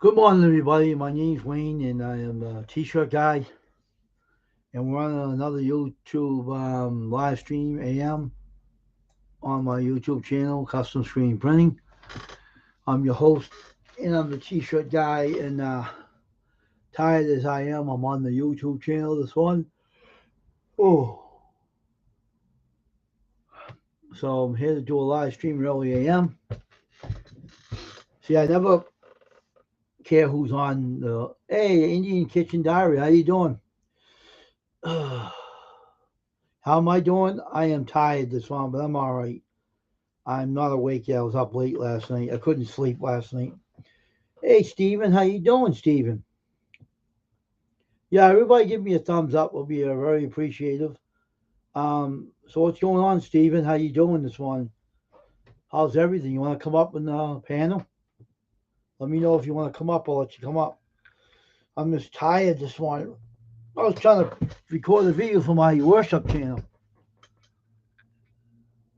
Good morning, everybody. My name's Wayne, and I am a T-shirt guy. And we're on another YouTube live stream AM on my YouTube channel, Custom Screen Printing. I'm your host, and I'm the T-shirt guy. And tired as I am, I'm on the YouTube channel. This one. Oh, so I'm here to do a live stream early AM. See, I never care who's on the. Hey, Indian Kitchen Diary, how you doing? How am I doing? I am tired this one, but I'm all right. I'm not awake yet. I was up late last night. I couldn't sleep last night. Hey, Steven, how you doing, Steven? Yeah, everybody give me a thumbs up. Will be very appreciative. So what's going on, Steven? How you doing this one? How's everything? You want to come up in the panel? Let me know if you want to come up. I'll let you come up. I'm just tired this morning. I was trying to record a video for my worship channel.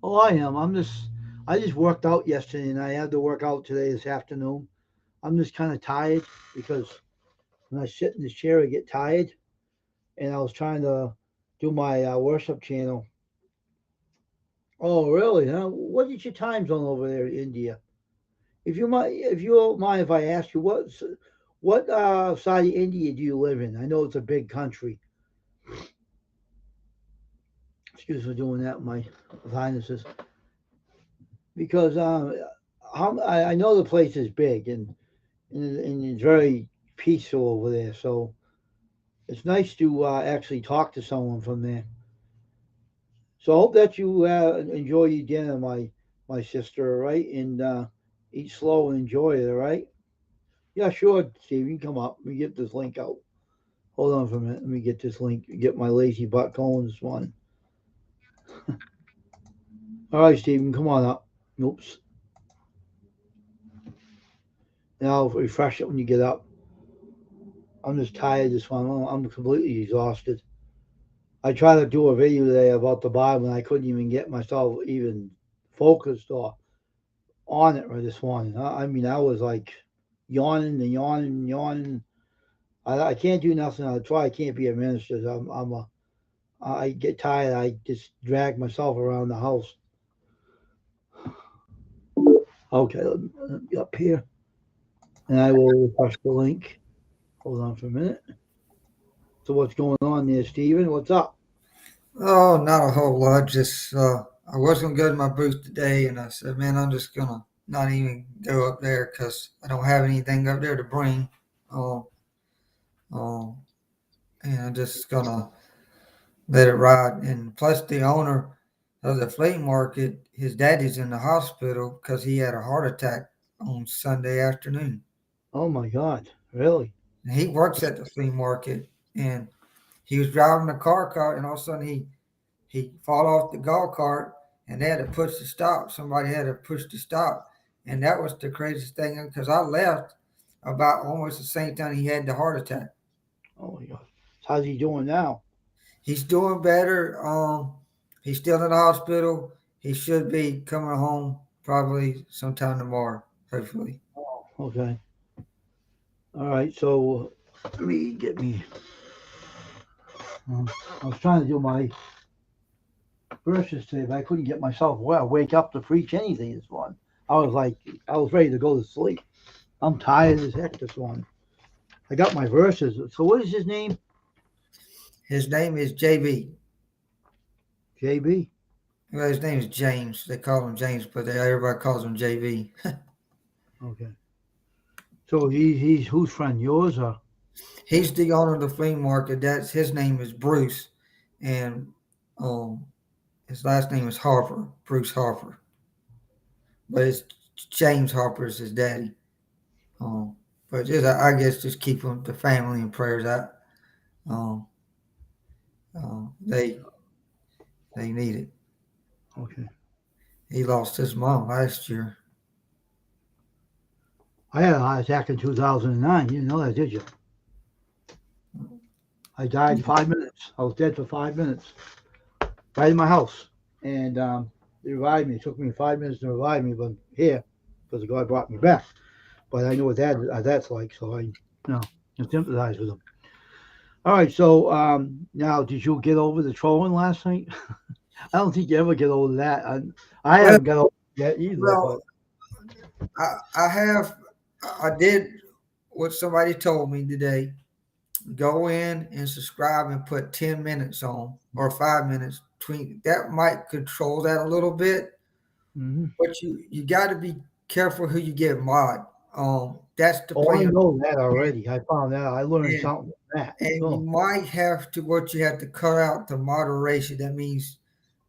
Oh, I am. I just worked out yesterday, and I had to work out today this afternoon. I'm just kind of tired because when I sit in this chair, I get tired. And I was trying to do my worship channel. Oh, really? Huh? What is your time zone over there in India? If you don't mind if I ask you, what side of India do you live in? I know it's a big country. Excuse me for doing that, my highnesses. Because I know the place is big and it's very peaceful over there. So it's nice to actually talk to someone from there. So I hope that you enjoy your dinner, my sister, all right? And eat slow and enjoy it, all right? Yeah, sure, Steve. You can come up. Let me get this link out. Hold on for a minute. Let me get this link. Get my lazy butt going this one. All right, Steven, come on up. Oops. Now refresh it when you get up. I'm just tired this one. I'm completely exhausted. I tried to do a video today about the Bible, and I couldn't even get myself even focused or on it this morning. I mean, I was like yawning and yawning and yawning. I can't do nothing. I try. I can't be a minister. I get tired. I just drag myself around the house. Okay, let me get up here, and I will refresh the link. Hold on for a minute. So what's going on there, Steven? What's up? Oh, not a whole lot. Just I was gonna go to my booth today, and I said, "Man, I'm just gonna not even go up there because I don't have anything up there to bring." Uh, uh, and I'm just gonna let it ride. And plus, the owner of the flea market, his daddy's in the hospital because he had a heart attack on Sunday afternoon. Oh my God, really? And he works at the flea market, and he was driving a car cart, and all of a sudden he fall off the golf cart and they had to push the stop. Somebody had to push the stop. And that was the craziest thing because I left about almost the same time he had the heart attack. Oh my God. How's he doing now? He's doing better. He's still in the hospital. He should be coming home probably sometime tomorrow, hopefully. Oh, okay. All right. So let me get me. I was trying to do my verses today, but I couldn't get myself wake up to preach anything this one. I was ready to go to sleep. I'm tired as heck this one. I got my verses. So what is his name? His name is JB. JB. Well, his name is James. They call him James, but everybody calls him JB. Okay. So he's whose friend? Yours or? He's the owner of the flea market. That's his name is Bruce, and um, his last name is Harper, Bruce Harper. But it's James Harper is his daddy. But just I guess just keep the family in prayers. Um, they need it. Okay. He lost his mom last year. I had a heart attack in 2009. You didn't know that, did you? I died in 5 minutes. I was dead for 5 minutes, right in my house. And they revived me. It took me 5 minutes to revive me, but I'm here because God brought me back. but I know what that's like, so I can sympathize with them. All right, so now did you get over the trolling last night? I don't think you ever get over that. I Well, haven't got over it yet either, well, but I have, I did what somebody told me today. Go in and subscribe and put 10 minutes on or 5 minutes between. That might control that a little bit, mhm. but you got to be careful who you get mod. That's the Oh, I plan. know that already. I found that out. I learned And, something from that. and you So, might have to, what you have to cut out the moderation. That means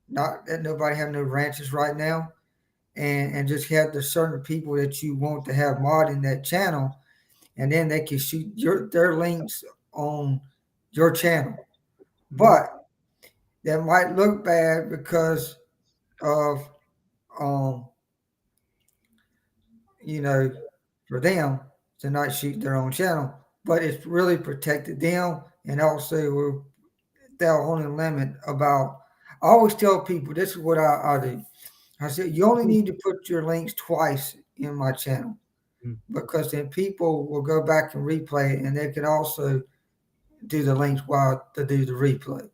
not that nobody have no ranches right now, and just have the certain people that you want to have mod in that channel, and then they can shoot their links on your channel. mhm. But that might look bad because of um, you know, for them to not shoot their own channel. But it's really protected them, and also they'll only limit about. I always tell people this is what I do. I said you only need to put your links twice in my channel Mhm. because then people will go back and replay it, and they can also do the links while they do the replay.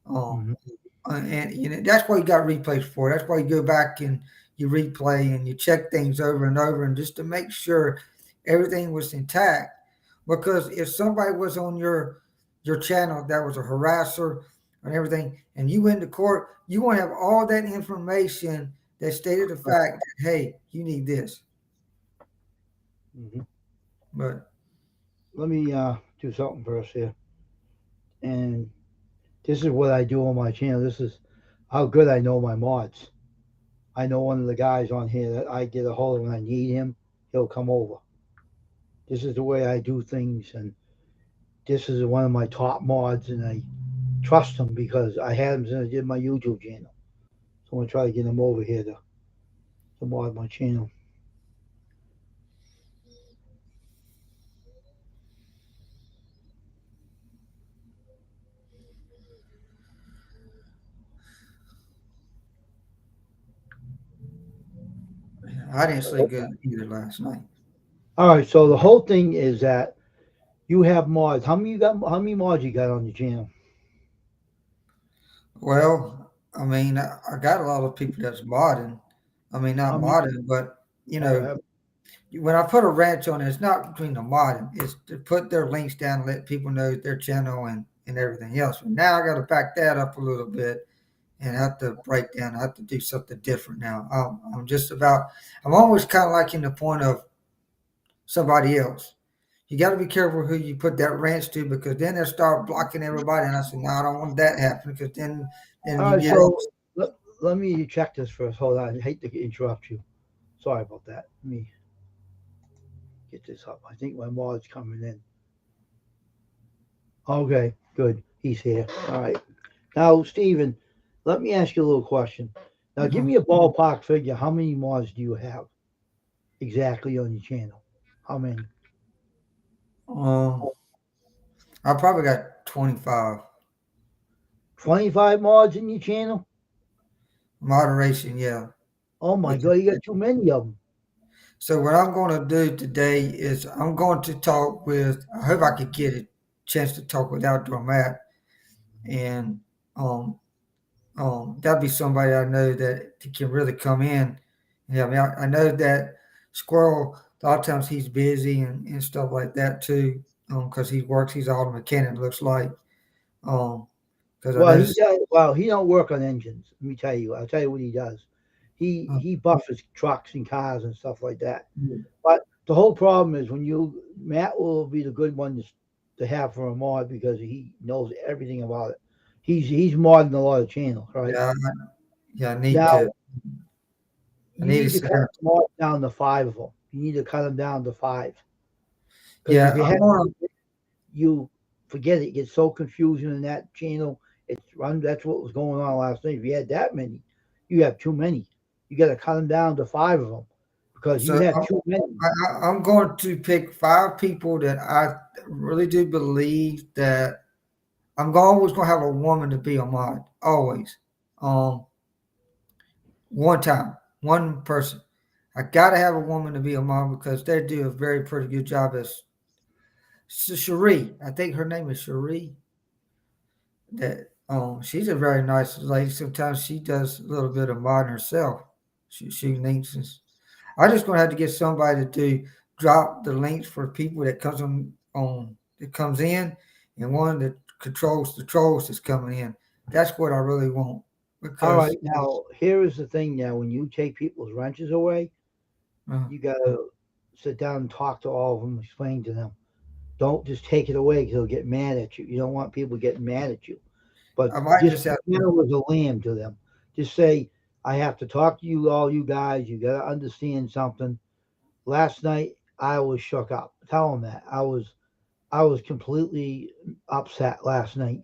Um, Mhm. and that's why you got replays for. That's why you go back and you replay and you check things over and over, and just to make sure everything was intact. Because if somebody was on your channel that was a harasser and everything, and you went to court, you want to have all that information that stated the Right. fact that hey, you need this. Mhm. But Let me do something first here. And this is what I do on my channel. This is how good I know my mods. I know one of the guys on here that I get a hold of when I need him. He'll come over. This is the way I do things, and this is one of my top mods, and I trust him because I had him since I did my YouTube channel. So I'm gonna try to get him over here to mod my channel. I didn't sleep good either last night. All right, so the whole thing is that you have mods. How many you got? How many mods you got on your channel? Well, I mean, I got a lot of people that's modding. I mean, not How many? modding, but Uh, uh, when I put a ranch on it, it's not between the modding. It's to put their links down and let people know their channel and everything else. But now I got to back that up a little bit and have to break down. I have to do something different now. I'm just about. I'm always kind of like in the point of somebody else. You got to be careful who you put that ranch to because then they'll start blocking everybody. And I said, no, I don't want that happening because then all you right, get so let me check this first. Hold on. I hate to interrupt you. Sorry about that. Let me get this up. I think my mod's coming in. Okay, good. He's here. All right. Now, Steven, let me ask you a little question. Now, give Mhm. me a ballpark figure. How many mods do you have exactly on your channel? How many? um, I probably got 25 25 mods in your channel? moderation. Yeah. Oh my Which God, you got too many of them. So what I'm going to do today is I'm going to talk with. I hope I could get a chance to talk with Outdoor Matt, and um, that'll be somebody I know that can really come in. Yeah, I mean, I know that Squirrel. A lot of times he's busy and stuff like that too, because he works. He's all the mechanic looks like. Um, because I Well, know. he does. Well, he don't work on engines. Let me tell you. I'll tell you what he does. He buffers trucks and cars and stuff like that. But the whole problem is when you Matt will be the good one to have for a mod because he knows everything about it. He's modding a lot of channels, right? Yeah, yeah. I need Now to. I you need to need to sit cut here. the mods down to five of them. You need to cut them down to five because if Yeah, you I'm have gonna. you forget it, it gets so confusing in that channel. It's run. That's what was going on last night. If you had that many, you have too many. You got to cut them down to five of them because you So have too many. I'm going to pick 5 people that I really do believe that always going to have a woman to be a mod. Always. Um, one time, one person. I gotta have a woman to be a mom because they do a very pretty good job as Cherie. I think her name is Cherie. That she's a very nice lady. Sometimes she does a little bit of modding herself. She links. I just gonna have to get somebody to drop the links for people that comes on that comes in, and one that controls the trolls that's coming in. That's what I really want All because right, now here is the thing. Now, when you take people's wrenches away, uh, you gotta sit down and talk to all of them, explain to them. Don't just take it away because they'll get mad at you. You don't want people getting mad at you. But I might just just be have to. gentle as a lamb to them. Just say, I have to talk to you, all you guys. You got to understand something. Last night, I was shook up. Tell them that. I was completely upset last night.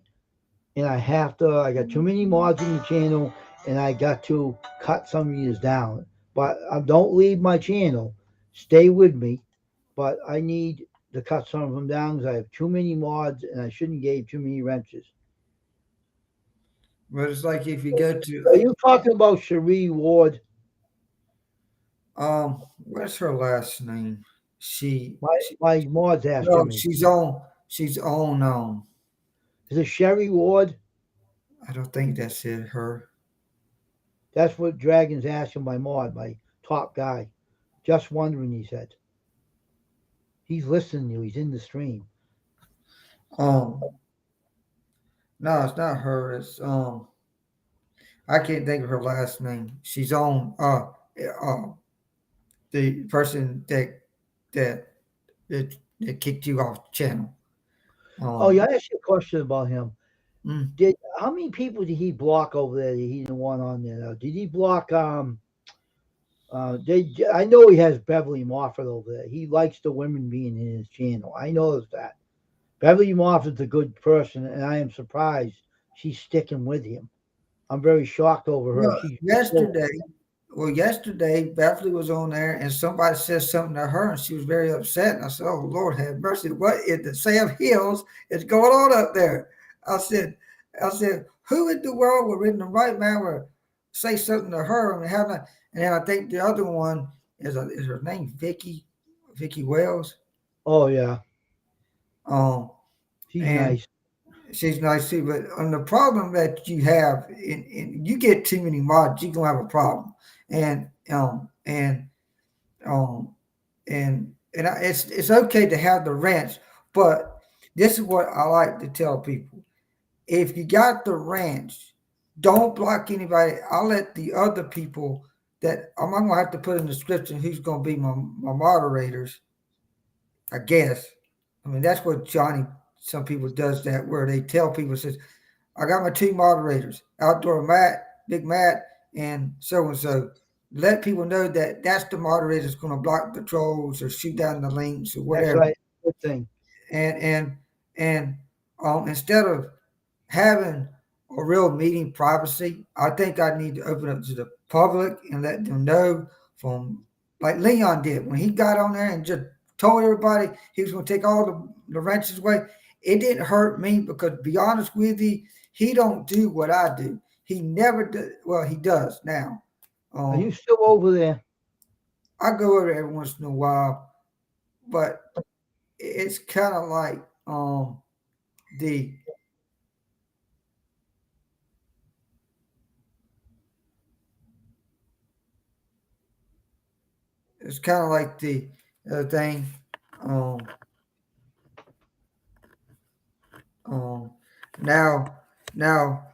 And I got too many mods in the channel and I got to cut some of these down. But don't leave my channel. Stay with me. But I need to cut some of them down because I have too many mods and I shouldn't give too many wrenches. But it's like if you go to Are you talking about Cherie Ward? what's her last name? She My mod's no, asking me. she's on Is it Sherry Ward? I don't think that's it. Her That's what Dragon's asking my mod, my top guy. Just wondering, he said. He's listening to you. He's in the stream. um no, it's not her. It's I can't think of her last name. She's on uh the person that that kicked you off the channel. Oh, yeah, Um I asked you a question about him. mm, Did How many people did he block over there? That he didn't want on there. Did he block? I know he has Beverly Moffat over there. He likes the women being in his channel. I know that. Beverly Moffat's a good person, and I am surprised she's sticking with him. I'm very shocked over her. well, She's so, yesterday Beverly was on there and somebody said something to her and she was very upset. And I said, "Oh Lord, have mercy! What in the Sam Hills is going on up there?" I said, "I said, who in the world would in the right man would say something to her and have not?" And then I think the other one is her name Vicky Wells. oh yeah, Um, she's and nice. she's nice too, but on the problem that you have, in you get too many mods, you gonna have a problem. And um it's okay to have the ranch, but this is what I like to tell people: if you got the ranch, don't block anybody. I'll let the other people that I'm gonna have to put in the description who's gonna be my moderators. I guess. I mean that's what Johnny. Some people does that where they tell people says I got my two moderators, Outdoor Matt, Big Matt, and so and so. Let people know that that's the moderator that's going to block the trolls or shoot down the links or That's whatever. right. Good thing. And instead of having a real meeting privacy, I think I need to open up to the public and let them know from like Leon did when he got on there and just told everybody he was going to take all the wrenches away. It didn't hurt me because, to be honest with you, he don't do what I do. He never did. Well, he does now. Are you Um, still over there? I go over there every once in a while, but it's kind of like the it's kind of like the thing. Um, um, now, now,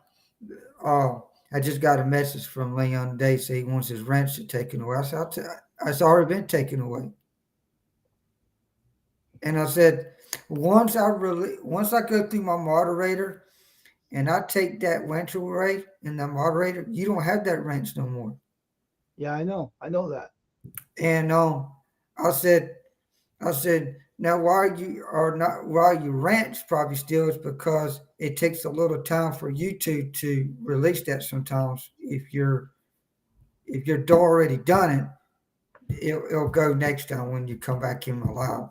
uh, I just got a message from Leon today saying he wants his wrench taken away. I said, it's already been taken away. And I said, once I go through my moderator and I take that wrench away in the moderator, you don't have that wrench no more. Yeah, I know. I know that. And I said, now why you ranch probably still is because it takes a little time for YouTube to release that sometimes. If you're already done it'll go next time when you come back in live.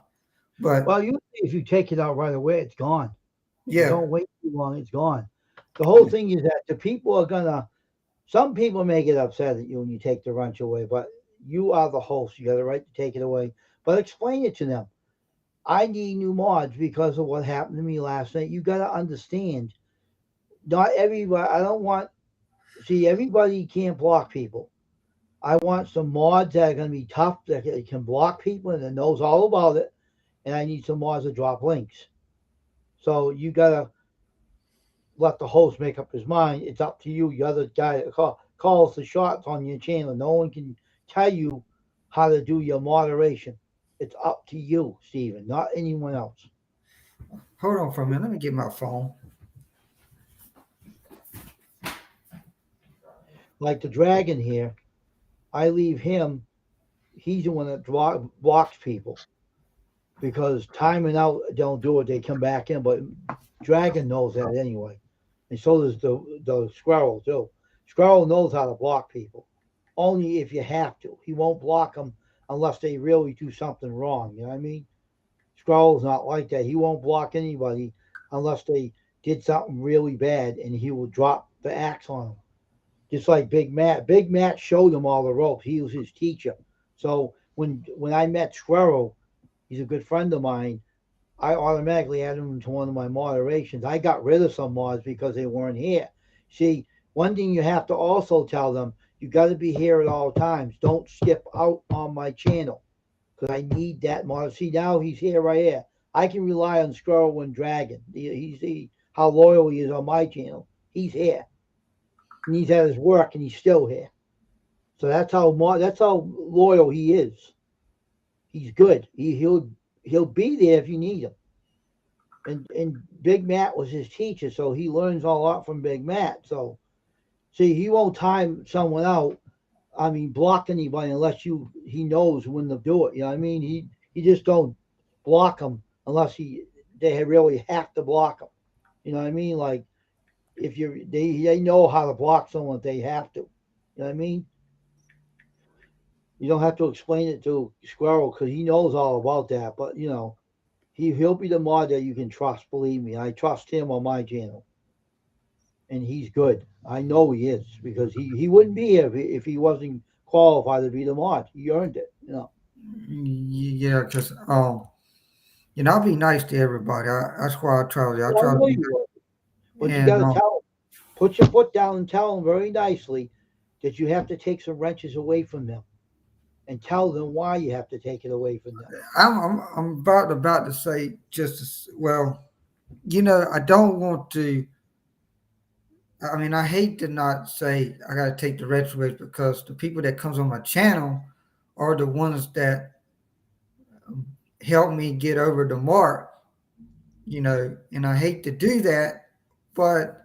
But Well, usually if you take it out right away, it's gone. If you yeah, don't wait too long, it's gone. The whole thing is that the people are gonna. Some people may get upset at you when you take the wrench away, but You are the host. You got the right to take it away. But explain it to them. I need new mods because of what happened to me last night. You got to understand. Not everybody. I don't want. See, everybody can't block people. I want some mods that are going to be tough that can block people and that knows all about it. And I need some mods that drop links. So you got to let the host make up his mind. It's up to you. You're the guy that calls the shots on your channel. No one can tell you how to do your moderation. It's up to you, Steven, not anyone else. Hold on for a minute. Let me get my phone. Like the dragon here, I leave him. He's the one that blocks people because timing out don't do it. They come back in, but dragon knows that anyway, and so does the squirrel too. Squirrel knows how to block people, only if you have to. He won't block them unless they really do something wrong. You know what I mean? Squirrel's not like that. He won't block anybody unless they did something really bad, and he will drop the axe on them. Just like Big Matt. Big Matt showed him all the ropes. He was his teacher. So when I met Squirrel, he's a good friend of mine. I automatically added him to one of my moderations. I got rid of some mods because they weren't here. See, one thing you have to also tell them, you got to be here at all times. Don't skip out on my channel because I need that mod. See, now he's here right here. I can rely on Squirrel and Dragon. He's how loyal he is on my channel. He's here. And he's at his work and he's still here. So that's how loyal he is. He's good. He'll be there if you need him. And Big Matt was his teacher, so he learns a lot from Big Matt. So see, he won't time someone out. I mean, block anybody unless he knows when to do it. You know what I mean? He just don't block them unless they really have to block them. You know what I mean? Like if they know how to block someone if they have to. You know what I mean? You don't have to explain it to Squirrel because he knows all about that. But he'll be the mod that you can trust. Believe me, I trust him on my channel, and he's good. I know he is because he wouldn't be here if he wasn't qualified to be the mod. He earned it. Yeah, because I'll be nice to everybody. That's why I try. I try to be. But you got to tell them, put your foot down and tell them very nicely that you have to take some wrenches away from them. And tell them why you have to take it away from them. I'm about to say I don't want to. I mean, I hate to not say I got to take the retro away because the people that comes on my channel are the ones that help me get over the mark. And I hate to do that, but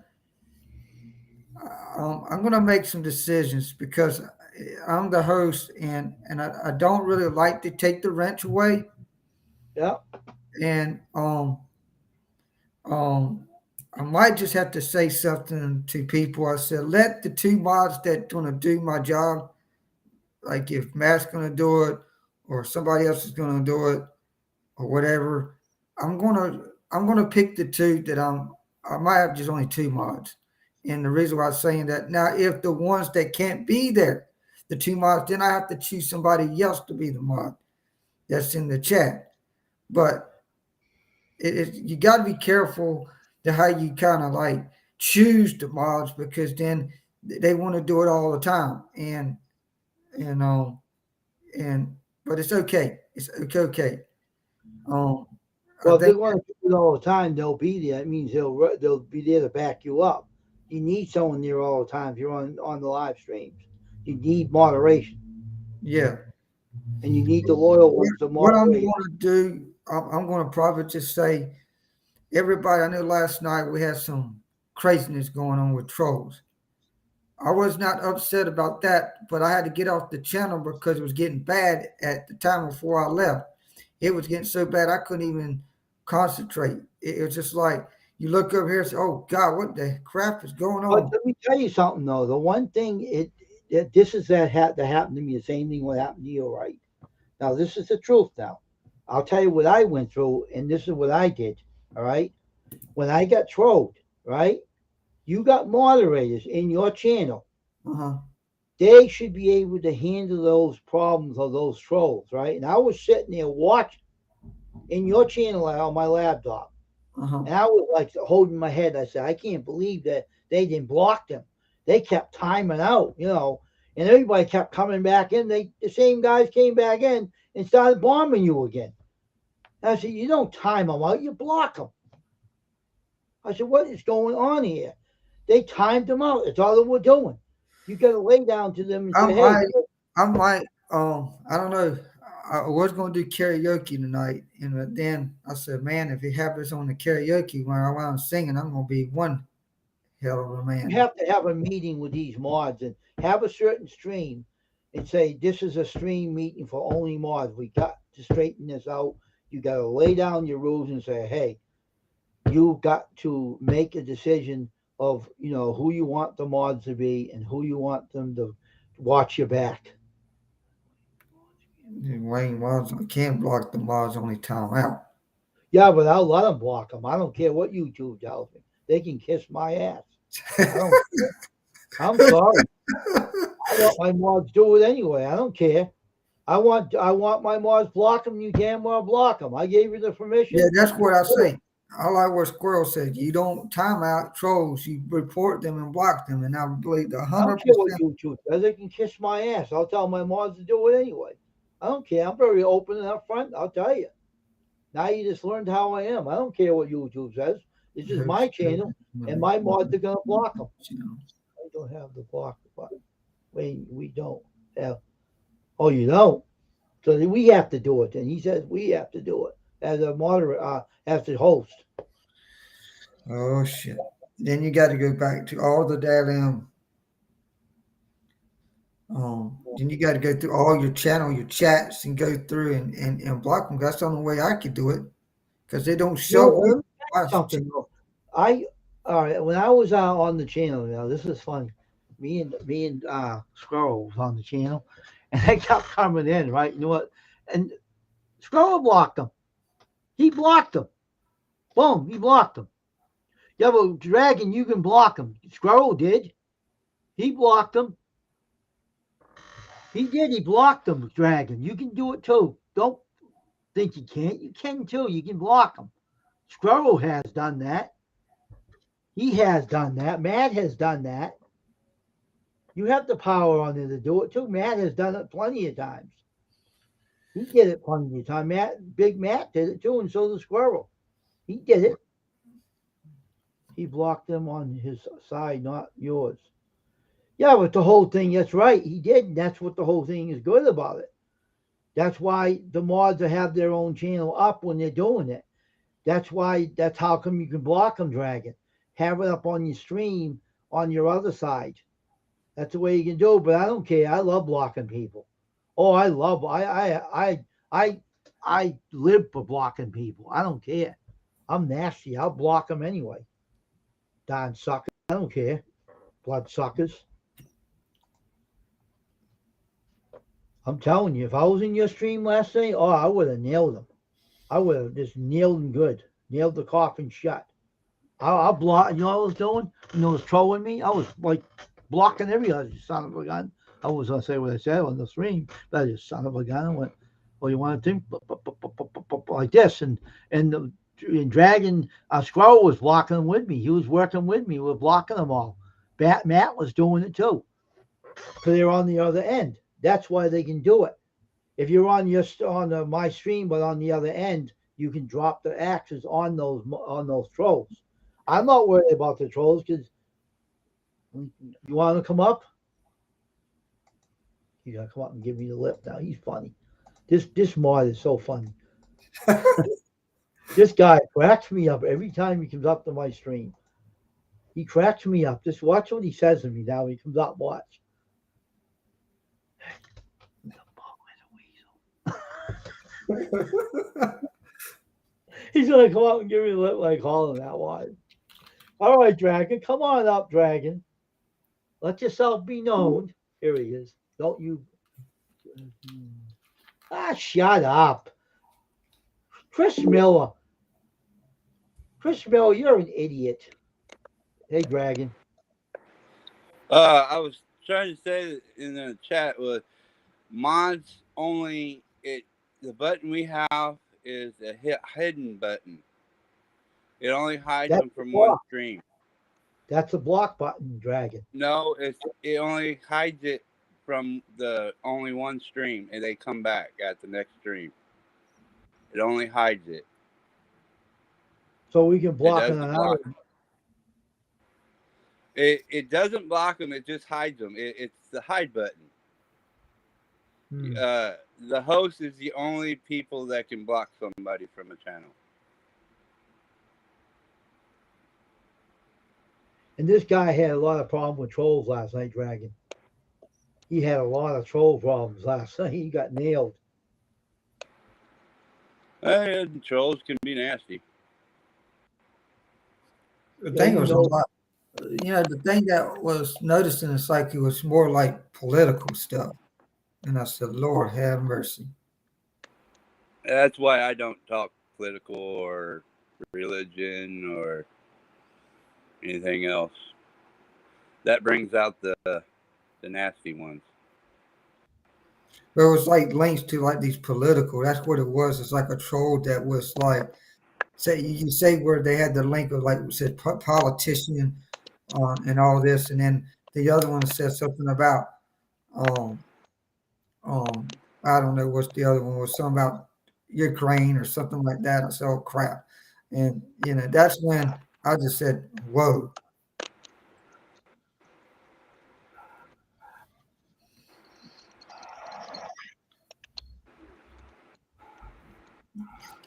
I'm going to make some decisions because I'm the host, and I don't really like to take the wrench away. Yeah. And I might just have to say something to people. I said, let the two mods that gonna do my job, like if Matt's gonna do it or somebody else is gonna do it or whatever, I'm gonna pick the two that I might have just only two mods. And the reason why I'm saying that now, if the ones that can't be there, the two mods, then I have to choose somebody else to be the mod that's in the chat. But you got to be careful to how you kind of like choose the mods because then they want to do it all the time. But it's okay. It's okay. Well, if they want to do it all the time, they'll be there. That means they'll be there to back you up. You need someone there all the time if you're on the live streams. You need moderation. Yeah. And you need the loyal ones to moderate. What I'm going to do, I'm going to probably just say, everybody, I know last night we had some craziness going on with trolls. I was not upset about that, but I had to get off the channel because it was getting bad at the time before I left. It was getting so bad I couldn't even concentrate. It was just like, you look over here and say, oh, God, what the crap is going on? But let me tell you something, though. The one thing, that happened to me, the same thing what happened to you, right? Now, this is the truth now. I'll tell you what I went through, and this is what I did, all right? When I got trolled, right? You got moderators in your channel they should be able to handle those problems of those trolls, right? And I was sitting there watching in your channel on my laptop, Uh-huh. and I was like holding my head. I said, I can't believe that they didn't block them. They kept timing out, and everybody kept coming back in. The same guys came back in and started bombing you again. And I said, you don't time them out, you block them. I said, what is going on here? They timed them out. That's all they were doing. You got to lay down to them and I say, hey, might, I might, I don't know. I was going to do karaoke tonight, and then I said, man, if he happens on the karaoke while I'm singing, I'm going to be one hell of a you man. have to have a meeting with these mods and have a certain stream and say, this is a stream meeting for only mods. We got to straighten this out. You got to lay down your rules and say, hey, you got to make a decision of who you want the mods to be and who you want them to watch your back. And Wayne mods, I can't block the mods, only time out. Yeah, but I'll let them block them. I don't care what YouTube tells me. They can kiss my ass. I don't care. I'm sorry. I want my mods do it anyway. I don't care. I want my mods block them. You damn well block them. I gave you the permission. Yeah, that's what I say. I like what Squirrel said. You don't time out trolls. You report them and block them. And I believe I don't 100%. care what YouTube says. They can kiss my ass. I'll tell my mods to do it anyway. I don't care. I'm very open and upfront. I'll tell you. Now you just learned how I am. I don't care what YouTube says. This is my channel, and my mods are gonna block them. I don't have the block button. We don't have. Oh, you don't. So we have to do it. And he says we have to do it as a moderator, as the host. Oh, shit. Then you got to go back to all the damn. Then you got to go through all your channel, your chats, and go through and block them. That's the only way I could do it because they don't show No, up. something. I all right. When I was on the channel, this is funny. Me and Squirrel was on the channel, and they kept coming in. Right, you know what? And Squirrel blocked them. He blocked them. Boom, he blocked them. Yeah, but Dragon, you can block them. Squirrel did. He blocked them. He did. He blocked them, Dragon. You can do it too. Don't think you can't. You can too. You can block them. Squirrel has done that. He has done that. Matt has done that. You have the power on there to do it too. Matt has done it plenty of times. He did it plenty of times. Big Matt did it too, and so did Squirrel. He did it. He blocked them on his side, not yours. Yeah, but the whole thing, that's right. He did. And that's what the whole thing is good about it. That's why the mods have their own channel up when they're doing it. That's how come you can block them, Dragon. Have it up on your stream on your other side. That's the way you can do it. But I don't care. I love blocking people. Oh, I live for blocking people. I don't care. I'm nasty. I'll block them anyway. Darn suckers. I don't care. Blood suckers. I'm telling you, if I was in your stream last night, I would have nailed them. I would have just nailed them good. Nailed the coffin shut. I'll block. You know what I was doing? When they was trolling me, I was like blocking every other son of a gun. I was going to say what I said on the stream, but I just son of a gun. I went, well, you want to think like this. And Dragon, Squirrel was blocking with me. He was working with me. We were blocking them all. Matt was doing it too. So they're on the other end. That's why they can do it. If you're on my stream, but on the other end, you can drop the axes on those trolls. I'm not worried about the trolls because you want to come up. You gotta come up and give me the lip now. He's funny. This mod is so funny. This guy cracks me up every time he comes up to my stream. He cracks me up. Just watch what he says to me now. He comes up, watch. He's gonna come up and give me the lip like calling that wide. All right, Dragon, come on up, Dragon. Let yourself be known. Here he is. Don't you? Shut up, Chris Miller. Chris Miller, you're an idiot. Hey, Dragon. I was trying to say in the chat was mods only. The button we have is a hidden button. It only hides That's them the from one block. stream. That's a block button, Dragon. No, it only hides it from the only one stream, and they come back at the next stream. It only hides it. So we can It block it doesn't on block. our. It doesn't block them. It just hides them. It's the hide button. The host is the only people that can block somebody from a channel. And this guy had a lot of problem with trolls last night, Dragon. He had a lot of troll problems last night. He got nailed. Trolls can be nasty. The thing was a lot. The thing that was noticing it's like it was more like political stuff. And I said, Lord have mercy. That's why I don't talk political or religion or anything else. That brings out the nasty ones. There was like links to like these political. That's what it was. It's like a troll that was like, you say where they had the link of like it said politician and all this, and then the other one said something about I don't know what's the other one was, something about Ukraine or something like that. I said, oh crap. And that's when I just said, whoa.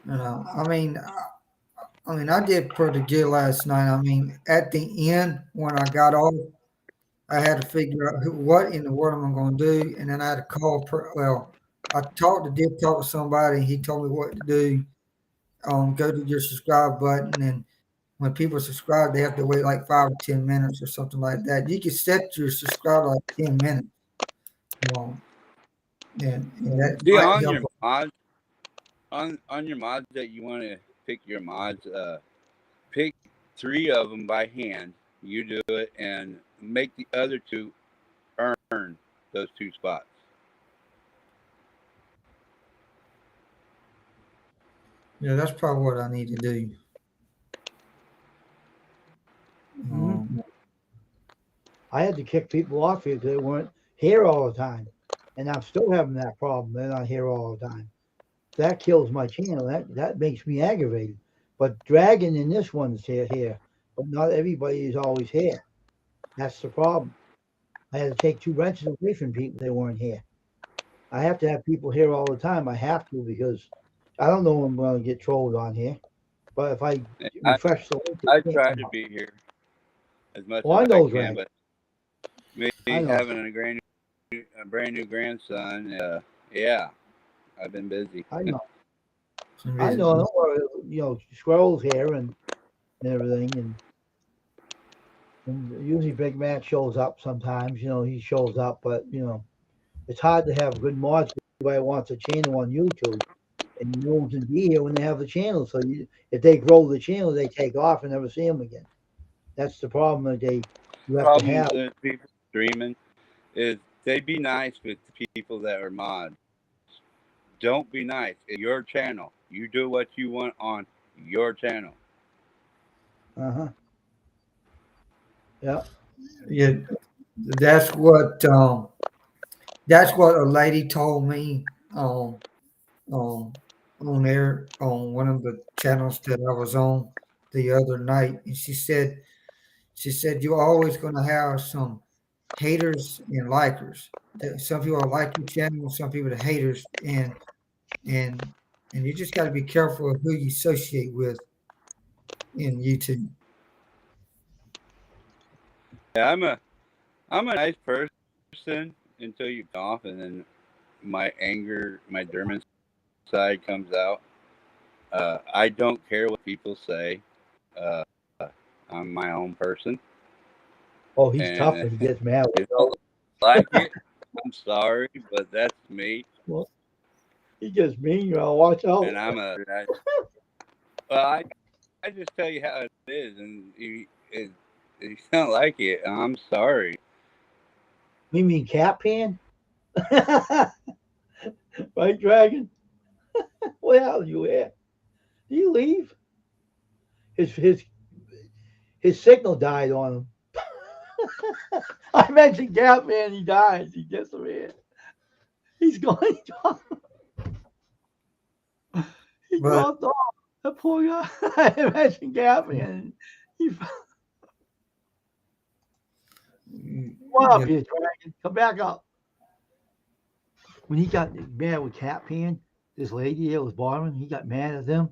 I mean, I did pretty good last night. I mean, at the end when I got off, I had to figure out what in the world am I going to do, and then I had to call. I did talk to somebody. He told me what to do. Go to your subscribe button, and when people subscribe, they have to wait like 5 or 10 minutes or something like that. You can set your subscribe like 10 minutes. And that See, might on help. your mods, on your mods that you want to pick your mods, pick 3 of them by hand. You do it and make the other 2 earn those 2 spots. Yeah, that's probably what I need to do. I had to kick people off here because they weren't here all the time. And I'm still having that problem. They're not here all the time. That kills my channel. That makes me aggravated. But Dragon in this one's here. But not everybody is always here. That's the problem. I had to take 2 wrenches away from people they weren't here. I have to have people here all the time. I have to because I don't know when I'm going to get trolled on here. But if I refresh the link, I try to be here as much as I can, Dragon. but me having a brand new grandson, yeah, I've been busy. I know. Squirrel's here and everything, and usually Big Mac shows up sometimes. He shows up, but it's hard to have good mods. Everybody wants a channel on YouTube, and no one can be here when they have the channel. So if they grow the channel, they take off and never see them again. That's the problem that you have to have. With people streaming is they be nice with the people that are mods. Don't be nice. It's your channel. You do what you want on your channel. Yeah. Yeah. That's what a lady told me on air on one of the channels that I was on the other night, and she said you're always going to have some haters and likers. Some people like your channel, some people are haters, and you just got to be careful of who you associate with in YouTube. Yeah, I'm a nice person until you off, and then my anger, my German side comes out. I don't care what people say. I'm my own person. Oh, he's tough when he gets mad. If you don't like it, I'm sorry, but that's me. Well, he gets mean. Watch out. And I just tell you how it is, and if you don't like it, I'm sorry. You mean Cat Pan? Right, Dragon? What hell you here? Did you leave? His signal died on him. I mentioned Cat Man, he died. He disappeared. He's gone. He But dropped off. That poor guy. I mentioned Cat Man. He come up here, Dragon. Come back up. When he got mad with Cat Pan, this lady that was bothering, he got mad at them.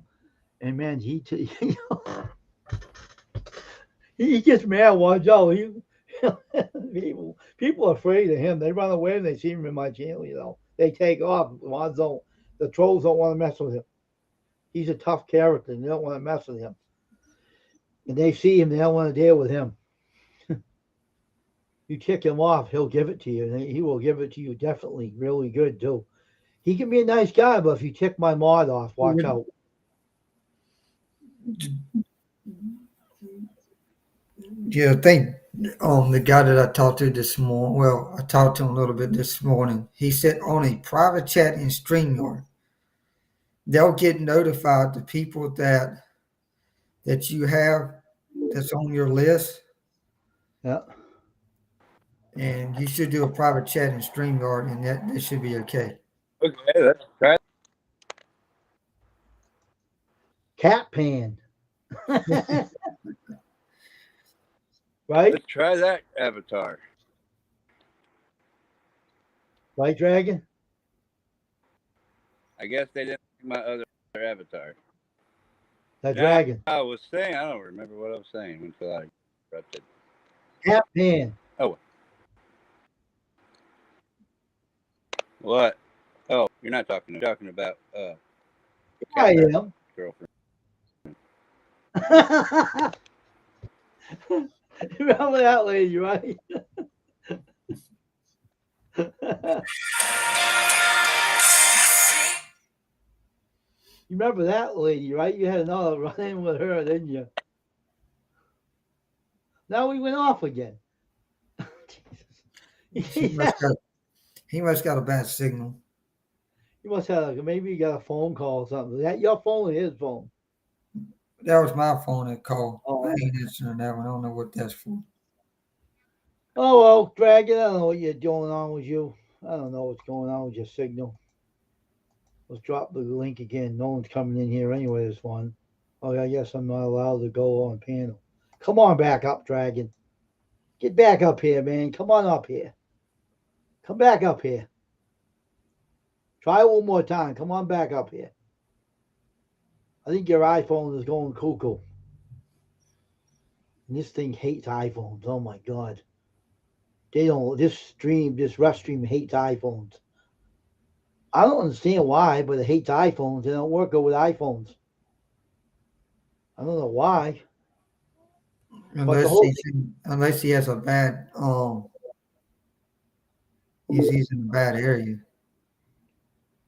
And man, he gets mad. Watch out. People are afraid of him. They run away when they see him in my channel. They take off. The trolls don't want to mess with him. He's a tough character, and they don't want to mess with him. And they see him, they don't want to deal with him. You tick him off, he'll give it to you, and he will give it to you definitely really good too. He can be a nice guy, but if you tick my mod off, watch out. yeah, I think the guy that I talked to this morning, well, I talked to him a little bit this morning. He said on a private chat in StreamYard, they'll get notified the people that you have that's on your list, Yeah. and you should do a private chat in StreamYard, and that should be okay. Okay, let's try. Cat Pan. Right? Let's try that avatar. Right, Dragon? I guess they didn't like my other avatar. That Yeah, Dragon. I was saying, I don't remember what I was saying until I interrupted. Cat Pan. What? Oh, you're not talking. You're talking about I am. girlfriend. Remember that lady, right? You remember that lady, right? You had another run in with her, didn't you? Now we went off again. He must got a bad signal. You must have maybe you got a phone call or something. Is that your phone or his phone? That was my phone that called. Oh. I ain't answering that one. I don't know what that's for. Oh well, Dragon, I don't know what you're going on with you. I don't know what's going on with your signal. Let's drop the link again. No one's coming in here anyway, this one. Oh, I guess I'm not allowed to go on panel. Come on back up, Dragon. Get back up here, man. Come on up here. Come back up here. Try one more time. Come on back up here. I think your iPhone is going cuckoo. And this thing hates iPhones. Oh my God. They don't, this ref stream hates iPhones. I don't understand why, but it hates iPhones. They don't work good with iPhones. I don't know why. Unless he has a bad he's in a bad area.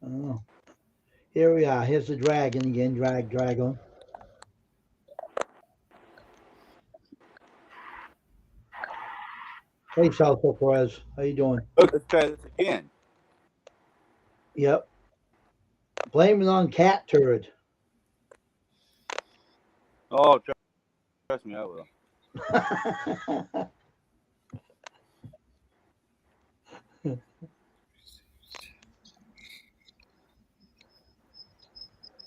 I don't know. Here we are. Here's the dragon again. Dragon. Hey, Southwell Perez. How you doing? Oh, let's try this again. Yep. Blame it on cat turd. Oh, trust me, I will.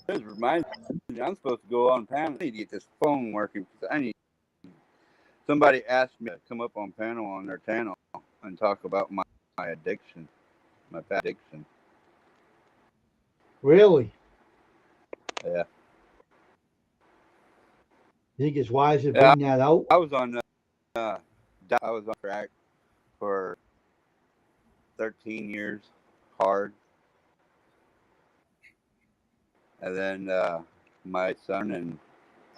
This reminds me, I'm supposed to go on panel. I need to get this phone working because somebody asked me to come up on panel on their channel and talk about my addiction, my bad addiction. Really? Yeah. You think it's wise to bring that out? I was on crack for 13 years, hard. And then my son and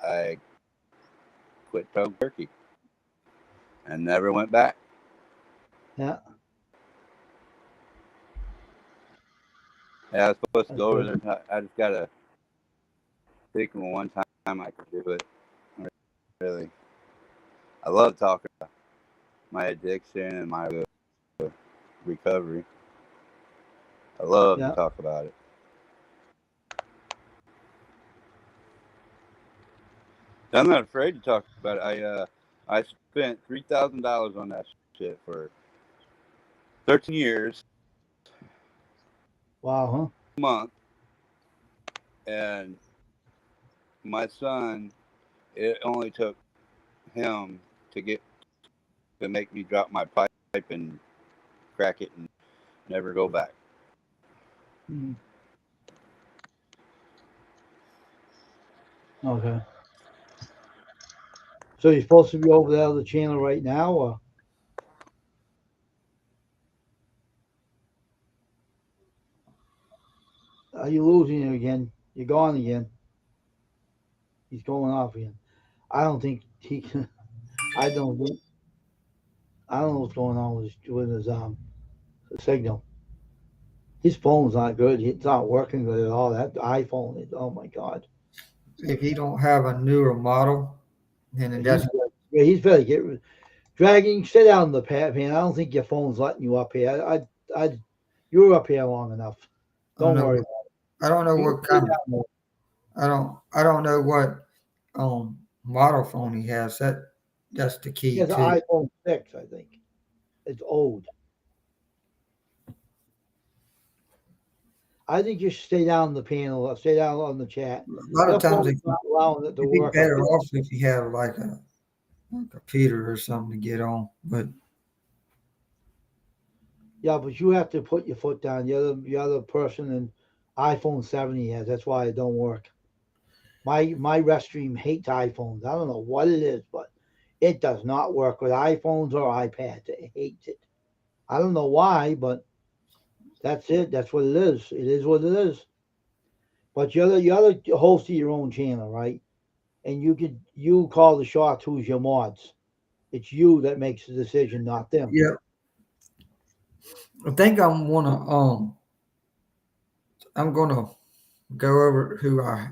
I quit cold turkey and never went back. Yeah. Yeah, I was supposed to go over there. I just got to pick them one time I could do it. Really. I love talking about my addiction and my recovery. I love Yeah. to talk about it. I'm not afraid to talk about it. I spent $3,000 on that shit for 13 years, Wow, a month, and my son. It only took him to make me drop my pipe and crack it and never go back. huh? Okay. So you're supposed to be over the other channel right now, or are you losing it again? You're gone again. He's going off again. I don't think he can. I don't think. I don't know what's going on with his signal. His phone's not good. It's not working good at all. That iPhone is. Oh my God. If he don't have a newer model, then it doesn't. He's better get dragging. Sit down in the pad, man. I don't think your phone's letting you up here. You were up here long enough. Don't worry. I don't know You what can kind sit of. down more. I don't know what model phone he has. That's the He key has an too. iPhone 6, I think. It's old. I think you should stay down in the panel, stay down on the chat. A lot Your of times phone's not allowing it to it'd be work. better off if you have like a computer or something to get on. But Yeah, but you have to put your foot down. The other person in iPhone 7 he has. That's why it don't work. My Restream hates iPhones. I don't know what it is, but it does not work with iPhones or iPads. It hates it. I don't know why, but that's it. That's what it is. It is what it is. But you're the host of your own channel, right? And you call the shots who's your mods. It's you that makes the decision, not them. yeah, I think I'm gonna go over who I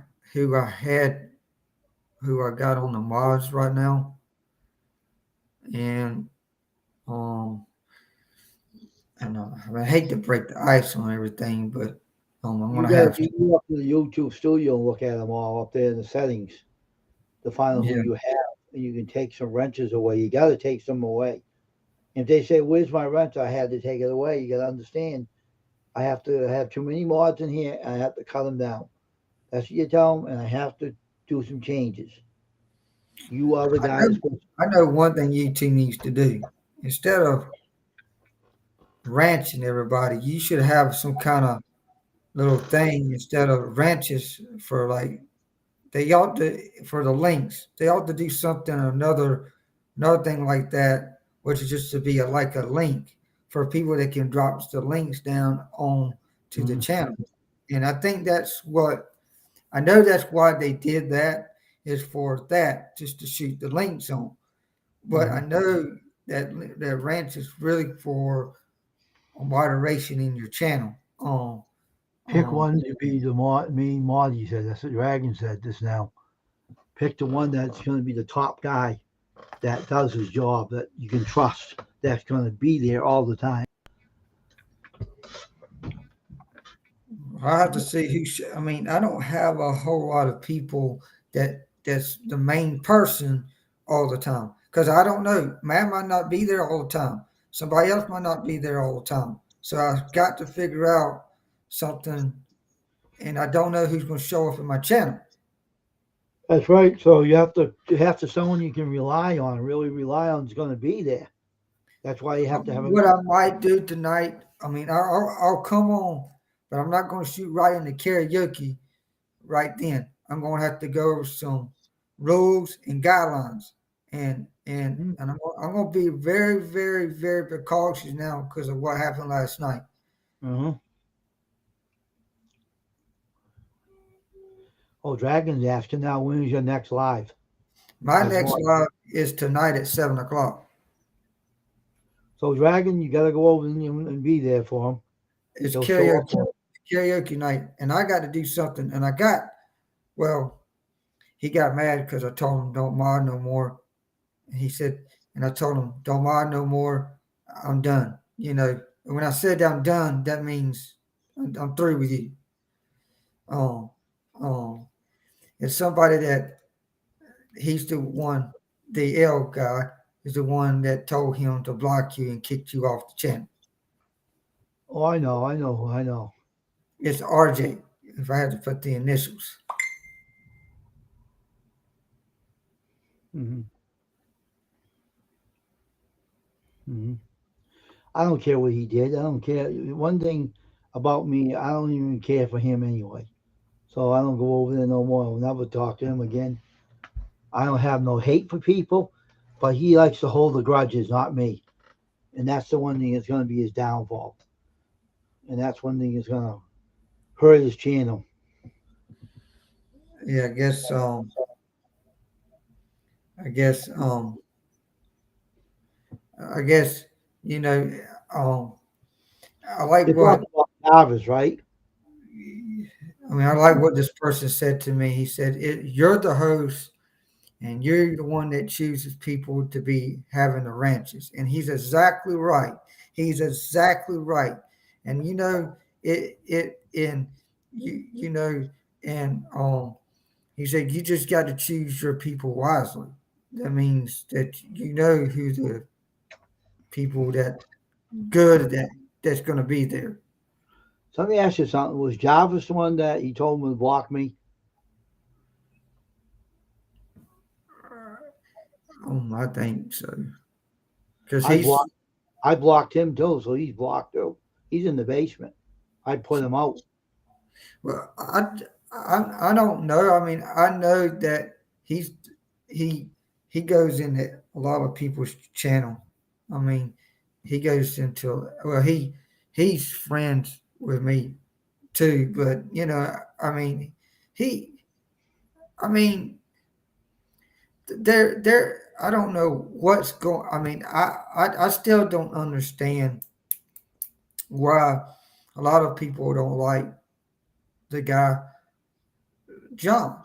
got on the mods right now, and I hate to break the ice on everything, but I'm You gonna gotta have to. go up to the YouTube studio and look at them all up there in the settings to find out who Yeah, you have. And you can take some wrenches away. You gotta take some away. If they say, "Where's my wrench?" I had to take it away. You gotta understand. I have to have too many mods in here, and I have to cut them down. That's what you tell them, and I have to do some changes. You are the I guy know. that's supposed I know one thing YouTube needs to do. Instead of ranching everybody, you should have some kind of little thing instead of ranches for like they ought to for the links. They ought to do something another thing like that, which is just to be like a link for people that can drop the links down on to the Mhm. channel. And I think I know that's why they did that is for that just to shoot the links on. But I know that ranch is really for moderation in your channel. pick Um, one to be the main mod. He said that's what Dragon said this now. Pick the one that's going to be the top guy that does his job that you can trust. That's going to be there all the time. I have to see I mean, I don't have a whole lot of people that's the main person all the time because I don't know. Man might not be there all the time. Somebody else might not be there all the time. So I've got to figure out something, and I don't know who's going to show up in my channel. That's right. So you have to someone you can rely on, really rely on is going to be there. That's why you have to have What I might do tonight, I mean, I'll come on, but I'm not going to shoot right into karaoke right then. I'm going to have to go over some rules and guidelines, and I'm going to be very, very, very precautious now because of what happened last night. Oh, Dragon's asking now, when is your next live? My next live is tonight at 7:00. So Dragon, you got to go over and be there for him. It's He'll show up. karaoke night, and I got to do something. And he got mad because I told him don't mod no more. And he said, and I told him don't mod no more. I'm done. when I said I'm done, that means I'm through with you. Um, um, it's somebody that he's the one, the L guy is the one that told him to block you and kicked you off the channel. Oh, I know, I know, I know. It's RJ. If I had to put the initials, Hmm. Hmm. I don't care what he did. I don't care. One thing about me, I don't even care for him anyway. So I don't go over there no more. I'll never talk to him again. I don't have no hate for people, but he likes to hold the grudges, not me. And that's the one thing that's going to be his downfall. And that's one thing that's going to hurt his channel. yeah, I guess, I guess, you know, um, I like You're what talking about Jarvis, right? I like what this person said to me. He said, "You're the host, and you're the one that chooses people to be having the ranches." And he's exactly right. He's exactly right. And and you know, and he said you just got to choose your people wisely. That means that you know who the people that good that's going to be there. So let me ask you something. Was Jarvis the one that he told him to block me? I think so because I he's blocked I blocked him too, so he's blocked too. He's in the basement. I'd put him out. well. I don't know. I mean, I know that he's he he goes into a lot of people's channel. I mean, he goes into he's friends with me too. But I mean, he I mean there I don't know what's going. I mean, I still don't understand why a lot of people don't like the guy John.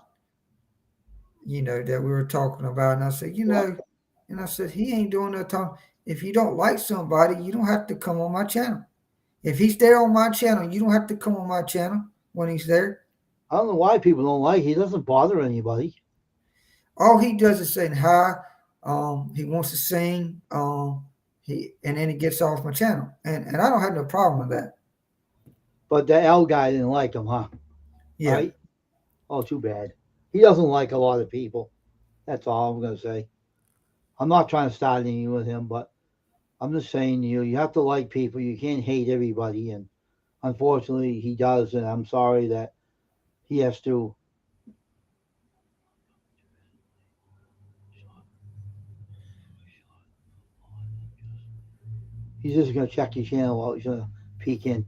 That we were talking about, and I said, Yep. and I said he ain't doing no talking. If you don't like somebody, you don't have to come on my channel. If he's there on my channel, you don't have to come on my channel when he's there. I don't know why people don't like. He doesn't bother anybody. All he does is say hi. He wants to sing. And then he gets off my channel, and I don't have no problem with that. But the L guy didn't like him, huh? Yeah, Right? Oh, too bad. He doesn't like a lot of people. That's all I'm gonna say. I'm not trying to start anything with him, but I'm just saying to you, you have to like people. You can't hate everybody, and unfortunately, he does. And I'm sorry that he has to. He's just gonna check your channel out. He's gonna peek in.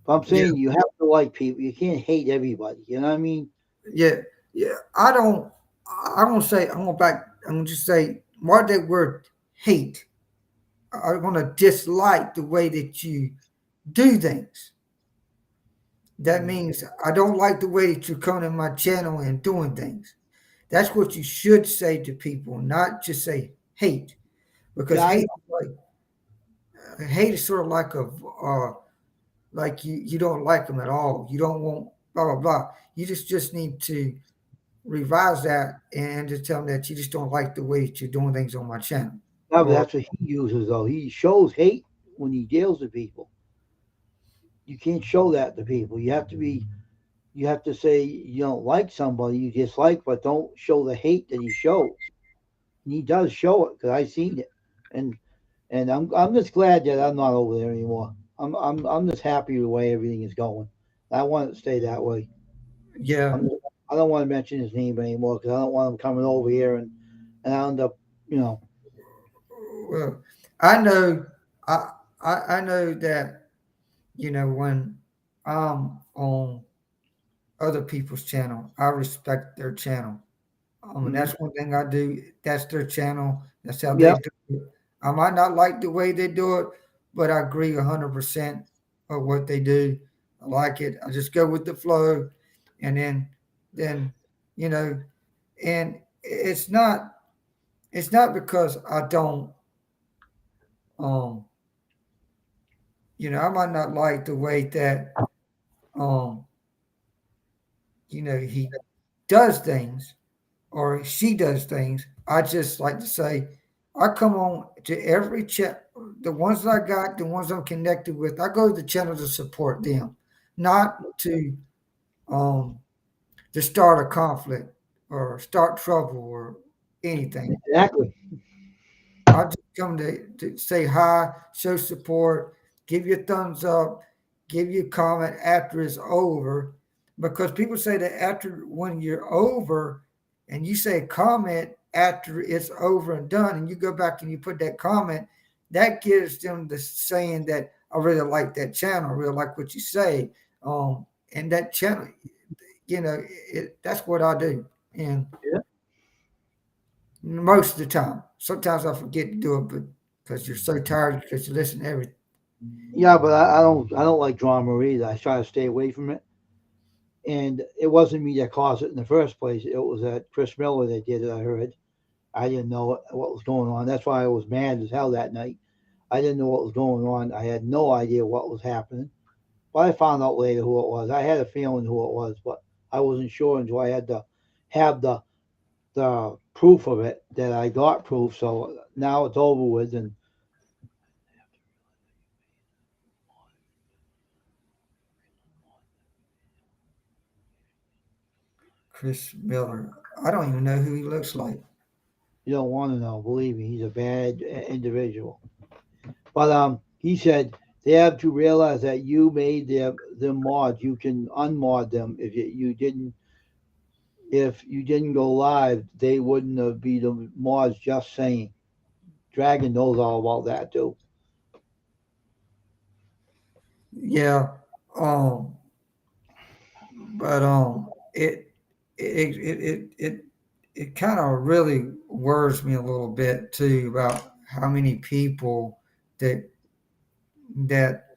But I'm yeah, saying you have to like people. You can't hate everybody. You know what I mean? yeah, yeah. I'm gonna just say more that word hate. I'm gonna dislike the way that you do things. That Mm. means I don't like the way that you're coming in my channel and doing things. That's what you should say to people, not just say hate, because Yeah, I hate is sort of like like you don't like them at all. You don't want blah blah blah. You just need to revise that and just tell them that you just don't like the way that you're doing things on my channel. no, but Or that's what he uses though. He shows hate when he deals with people. You can't show that to people. You have to be. You have to say you don't like somebody you dislike, but don't show the hate that he shows. And he does show it because I've seen it, and I'm just glad that I'm not over there anymore. I'm just happy with the way everything is going. I want it to stay that way. yeah, I'm, I don't want to mention his name anymore because I don't want him coming over here and I end up, you know. well, I know, I I know that when I'm on other people's channel, I respect their channel. And Mm, that's one thing I do. That's their channel. That's how they yep. do it. I might not like the way they do it, but I agree 100% of what they do. I like it. I just go with the flow, and then you know, and it's not because I don't um I might not like the way that um he does things or she does things. I just like to say, I come on to every chat, the ones that I got, the ones I'm connected with. I go to the channel to support them, not um to start a conflict or start trouble or anything. Exactly. I just come to say hi, show support, give you a thumbs up, give you a comment after it's over. Because people say that after when you're over and you say a comment after it's over and done, and you go back and you put that comment, that gives them the saying that I really like that channel, I really like what you say. And that channel, that's what I do. And Yeah. most of the time. Sometimes I forget to do it, but because you're so tired because you listen to everything. Yeah, but I don't like drama either. I try to stay away from it. And it wasn't me that caused it in the first place. It was that Chris Miller that did it. I heard. I didn't know what was going on. That's why I was mad as hell that night. I didn't know what was going on. I had no idea what was happening. But I found out later who it was. I had a feeling who it was, but I wasn't sure until I had to have the proof of it that I got proof. So now it's over with, and Chris Miller. I don't even know who he looks like. you don't want to know. Believe me, he's a bad individual. But he said they have to realize that you made them mods. You can unmod them if you didn't go live. They wouldn't have be the mods. Just saying. Dragon knows all about that too. Yeah. Um. But it kind of really worries me a little bit too about how many people that that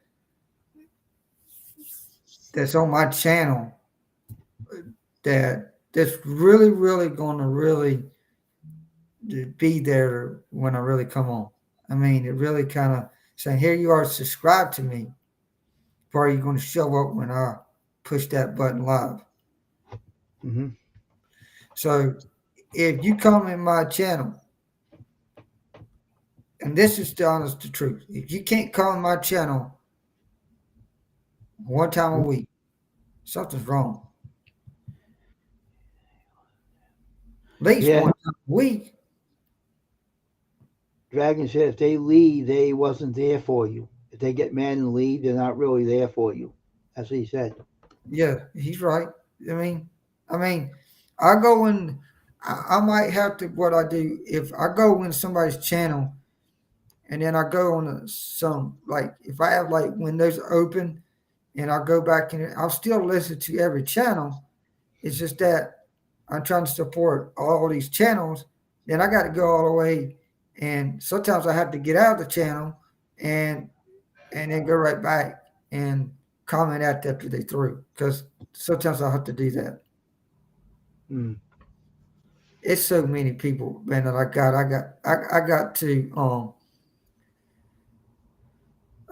that's on my channel that's really going to really to be there when I really come on. I mean, it really kind of saying, here you are, subscribe to me. Or are you going to show up when I push that button live? Hmm. So if you come in my channel, and this is the honest the truth, if you can't come in my channel one time a week, something's wrong. At least Yeah, one time a week. Dragon said if they leave, they wasn't there for you. If they get mad and leave, they're not really there for you. That's what he said. Yeah, he's right. I mean, I mean, I go in. I might have to. What I do if I go in somebody's channel and then I go on some like if I have like windows open and I go back and I'll still listen to every channel. It's just that I'm trying to support all these channels. Then I got to go all the way, and sometimes I have to get out of the channel and then go right back and comment after they through because sometimes I have to do that. Mm. It's so many people, man, that I got to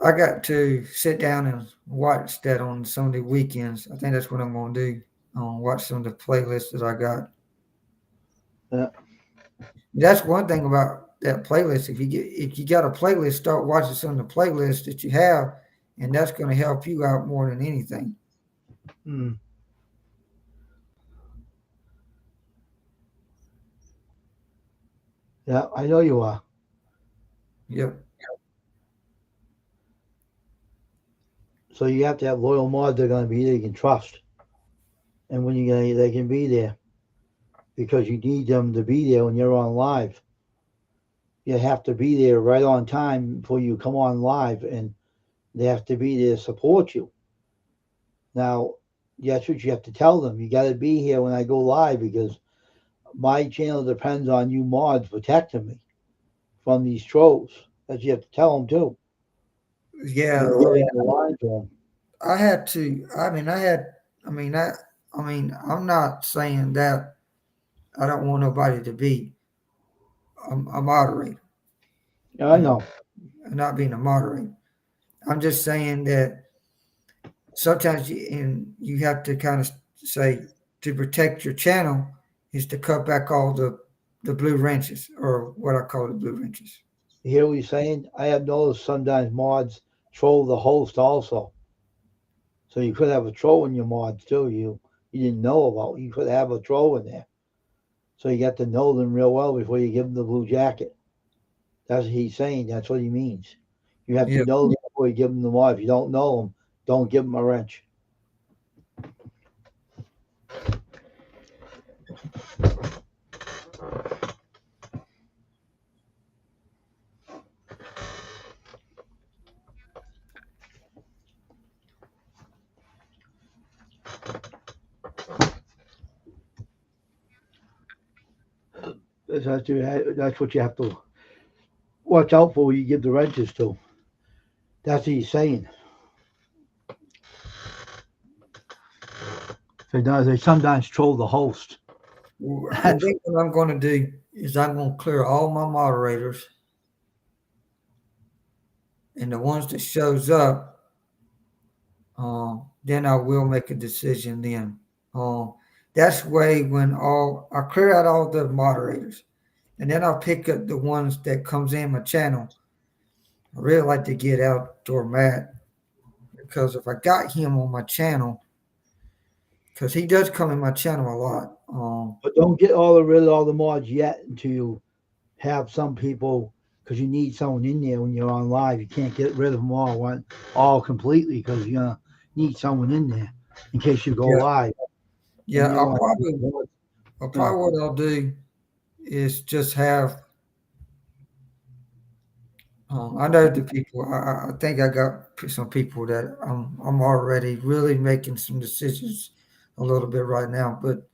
I got to sit down and watch that on some of the weekends. I think that's what I'm going to do. Watch some of the playlists that I got. Yeah. That's one thing about that playlist. If you got a playlist, start watching some of the playlists that you have, and that's going to help you out more than anything. Mm. Yeah, I know you are. Yep. So you have to have loyal mods. They're going to be there you can trust, and when they can be there because you need them to be there when you're on live. You have to be there right on time before you come on live, and they have to be there to support you. Now, that's what you have to tell them. You got to be here when I go live because my channel depends on you mods protecting me from these trolls. That you have to tell them too. Yeah. You really have to lie to them. I had to. I mean, I had. I mean, I'm not saying that I don't want nobody to be a moderator. I know. Not being a moderator. I'm just saying that sometimes you have to kind of say to protect your channel is to cut back all the blue wrenches, or what I call the blue wrenches. You hear what he's saying? I have noticed sometimes mods troll the host also. So you could have a troll in your mods too. You didn't know about. You could have a troll in there. So you got to know them real well before you give them the blue jacket. That's what he's saying. That's what he means. You have Yeah. to know them before you give them the mod. If you don't know them, don't give them a wrench. That's what you have to watch out for. Who you give the wrenches to. That's what he's saying. So they sometimes troll the host. I think what I'm going to do is I'm going to clear all my moderators, and the ones that shows up, then I will make a decision then. That's way when I clear out all the moderators, and then I'll pick up the ones that comes in my channel. I really like to get Outdoor Matt, because if I got him on my channel, because he does come in my channel a lot. But don't get rid of all the mods yet until you have some people, because you need someone in there when you're on live. You can't get rid of them all completely, because you're gonna need someone in there in case you go live. Yeah, probably what I'll do is just have. I know the people. I think I got some people that I'm already really making some decisions a little bit right now, but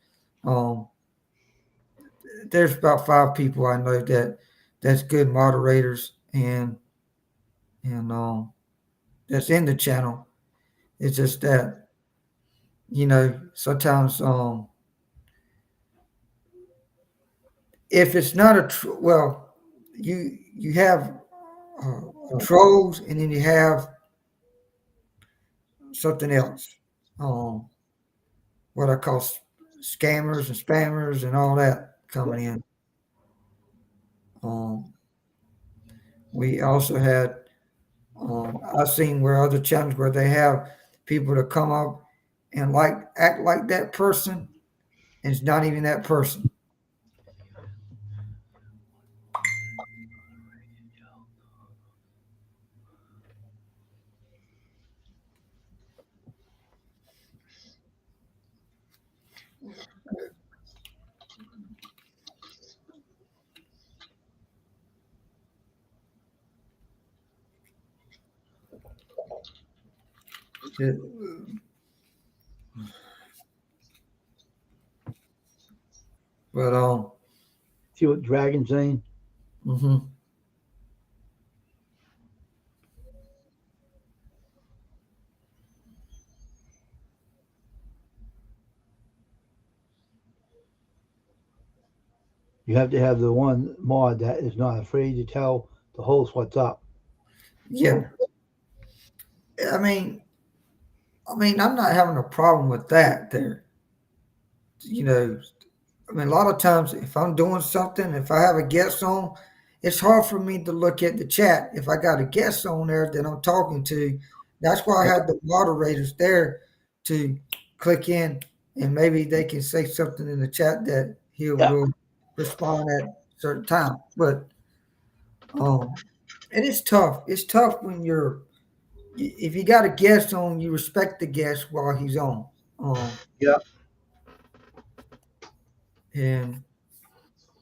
there's about 5 people I know that's good moderators and that's in the channel. It's just that sometimes if it's not you have trolls, and then you have something else, what I call scammers and spammers and all that coming in. We also had I've seen where other channels where they have people to come up and act like that person, and it's not even that person. But See what Dragon's saying? mhm. You have to have the one mod that is not afraid to tell the host what's up. Yeah. I mean, I'm not having a problem with that there. A lot of times if I'm doing something, if I have a guest on, it's hard for me to look at the chat. If I got a guest on there that I'm talking to, that's why I have the moderators there to click in, and maybe they can say something in the chat that he will respond at a certain time. But it is tough. It's tough when if you got a guest on, you respect the guest while he's on. Yeah.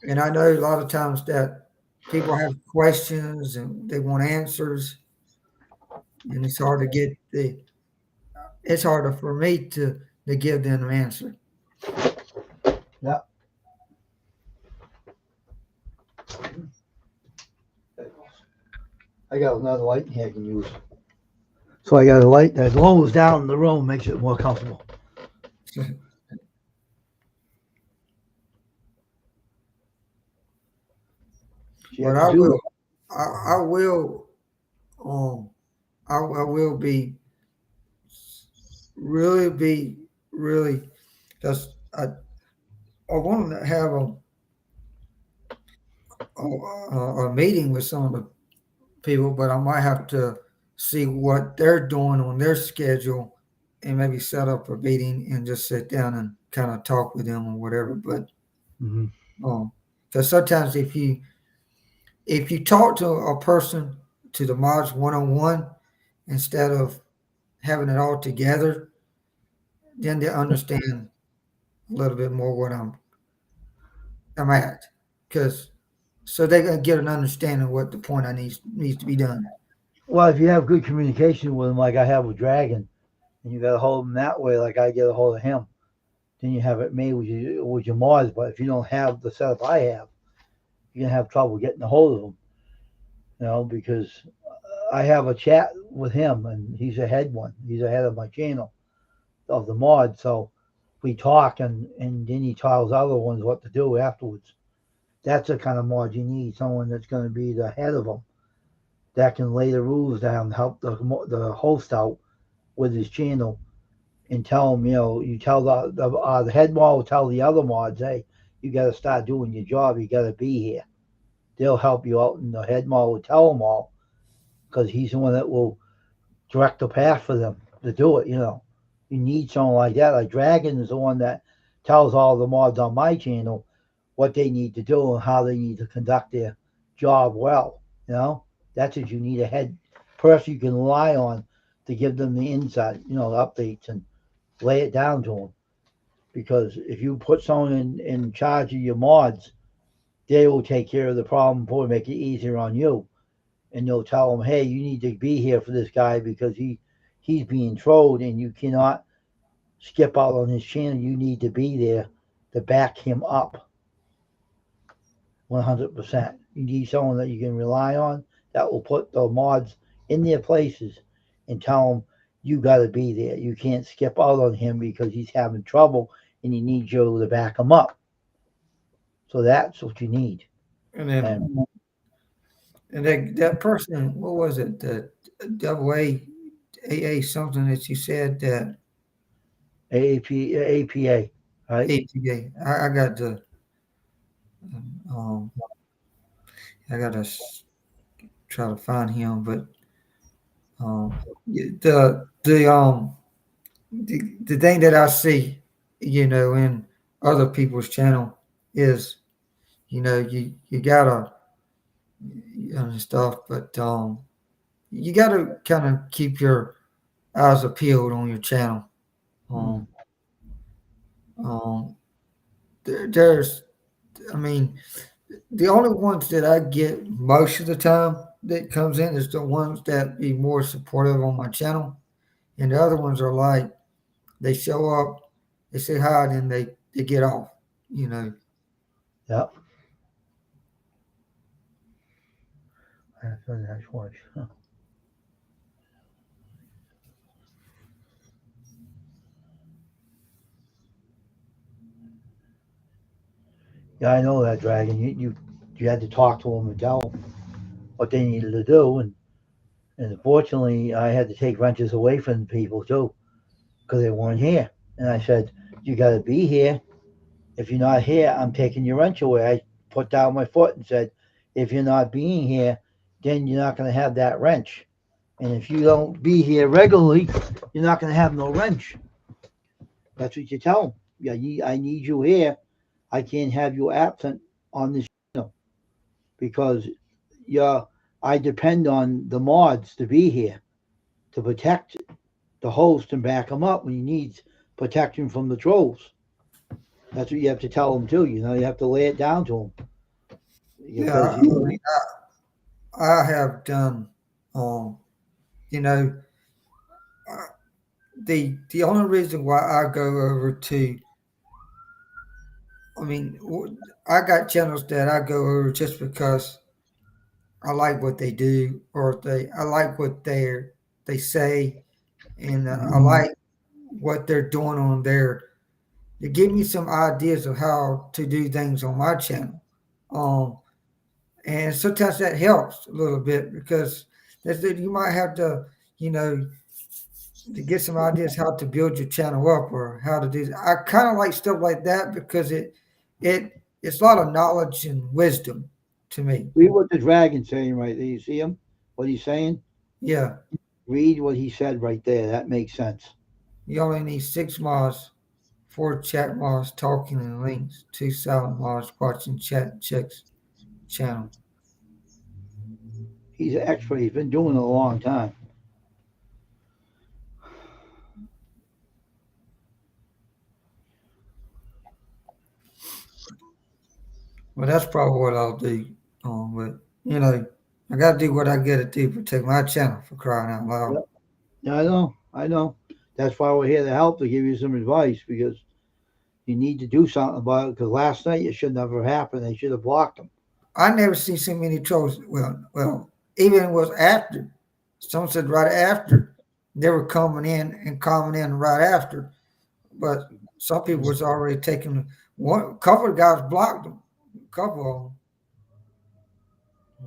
And I know a lot of times that people have questions and they want answers, and it's hard to get it's harder for me to give them an answer. Yeah. I got another light in here I can use. So I got a light that glows down in the room, makes it more comfortable. But I will I will be really because I wanted to have a meeting with some of the people, but I might have to see what they're doing on their schedule and maybe set up a meeting and just sit down and kind of talk with them or whatever. But Hmm. because sometimes if you talk to a person, to the mods one on one, instead of having it all together, then they understand a little bit more what I'm at. Because so they can get an understanding of what the point I needs to be done. Well, if you have good communication with him, like I have with Dragon, and you got to hold him that way, like I get a hold of him, then you have it made with your mods. But if you don't have the setup I have, you're gonna have trouble getting a hold of him. Because I have a chat with him, and he's a head one. He's the head of my channel of the mod. So we talk, and then he tells other ones what to do afterwards. That's the kind of mod you need. Someone that's going to be the head of them, that can lay the rules down, help the host out with his channel, and tell him, you tell the head mod will tell the other mods, hey, you got to start doing your job. You got to be here. They'll help you out, and the head mod will tell them all, because he's the one that will direct the path for them to do it. You need someone like that. Like Dragon is the one that tells all the mods on my channel what they need to do and how they need to conduct their job well. That's what you need, a head person you can rely on to give them the insight, the updates, and lay it down to them. Because if you put someone in charge of your mods, they will take care of the problem for make it easier on you. And they'll tell them, hey, you need to be here for this guy because he's being trolled, and you cannot skip out on his channel. You need to be there to back him up 100%. You need someone that you can rely on that will put the mods in their places and tell them you got to be there. You can't skip out on him because he's having trouble, and he needs you to back him up. So that's what you need. And then that person, what was it? The AA something that you said that APA, right? APA. I got the um I gotta try to find him, but the thing that I see, in other people's channel is, you gotta and stuff, but you gotta kind of keep your eyes peeled on your channel. Um, um, there's, I mean, the only ones that I get most of the time that comes in is the ones that be more supportive on my channel, and the other ones are like they show up, they say hi, and then they get off. Yep. That's a nice watch. Huh. Yeah, I know that, Dragon. You had to talk to them and tell them what they needed to do, and unfortunately, I had to take wrenches away from people too because they weren't here. And I said, you got to be here. If you're not here, I'm taking your wrench away. I put down my foot and said, if you're not being here, then you're not going to have that wrench. And if you don't be here regularly, you're not going to have no wrench. That's what you tell them. Yeah, I need you here. I can't have you absent on this channel because I depend on the mods to be here to protect the host and back him up when he needs protection from the trolls. That's what you have to tell them too. You have to lay it down to them. Yeah, I have done. You know, the only reason why I go over to, I mean, I got channels that I go over just because I like what they do, or I like what they say, and I like what they're doing on there. They give me some ideas of how to do things on my channel. And sometimes that helps a little bit because you might have to, you know, to get some ideas how to build your channel up or how to do. I kind of like stuff like that because it's a lot of knowledge and wisdom to me. Read what the dragon's saying right there. You see him? What he's saying? Yeah, Read what he said right there. That makes sense. you only need 6 mods, 4 chat mods talking and links, 2 silent mods watching chat checks channel. He's an expert. He's been doing it a long time. Well, that's probably what I'll do. But you know, I got to do what I got to do to protect my channel for crying out loud. Yep. Yeah, I know. I know. That's why we're here to help, to give you some advice, because you need to do something about it. Because last night it should never happen. They should have blocked him. I never seen so many trolls. Well, even it was after. Someone said right after they were coming in and coming in right after, but some people was already taking one. Couple of guys blocked them. A couple of them.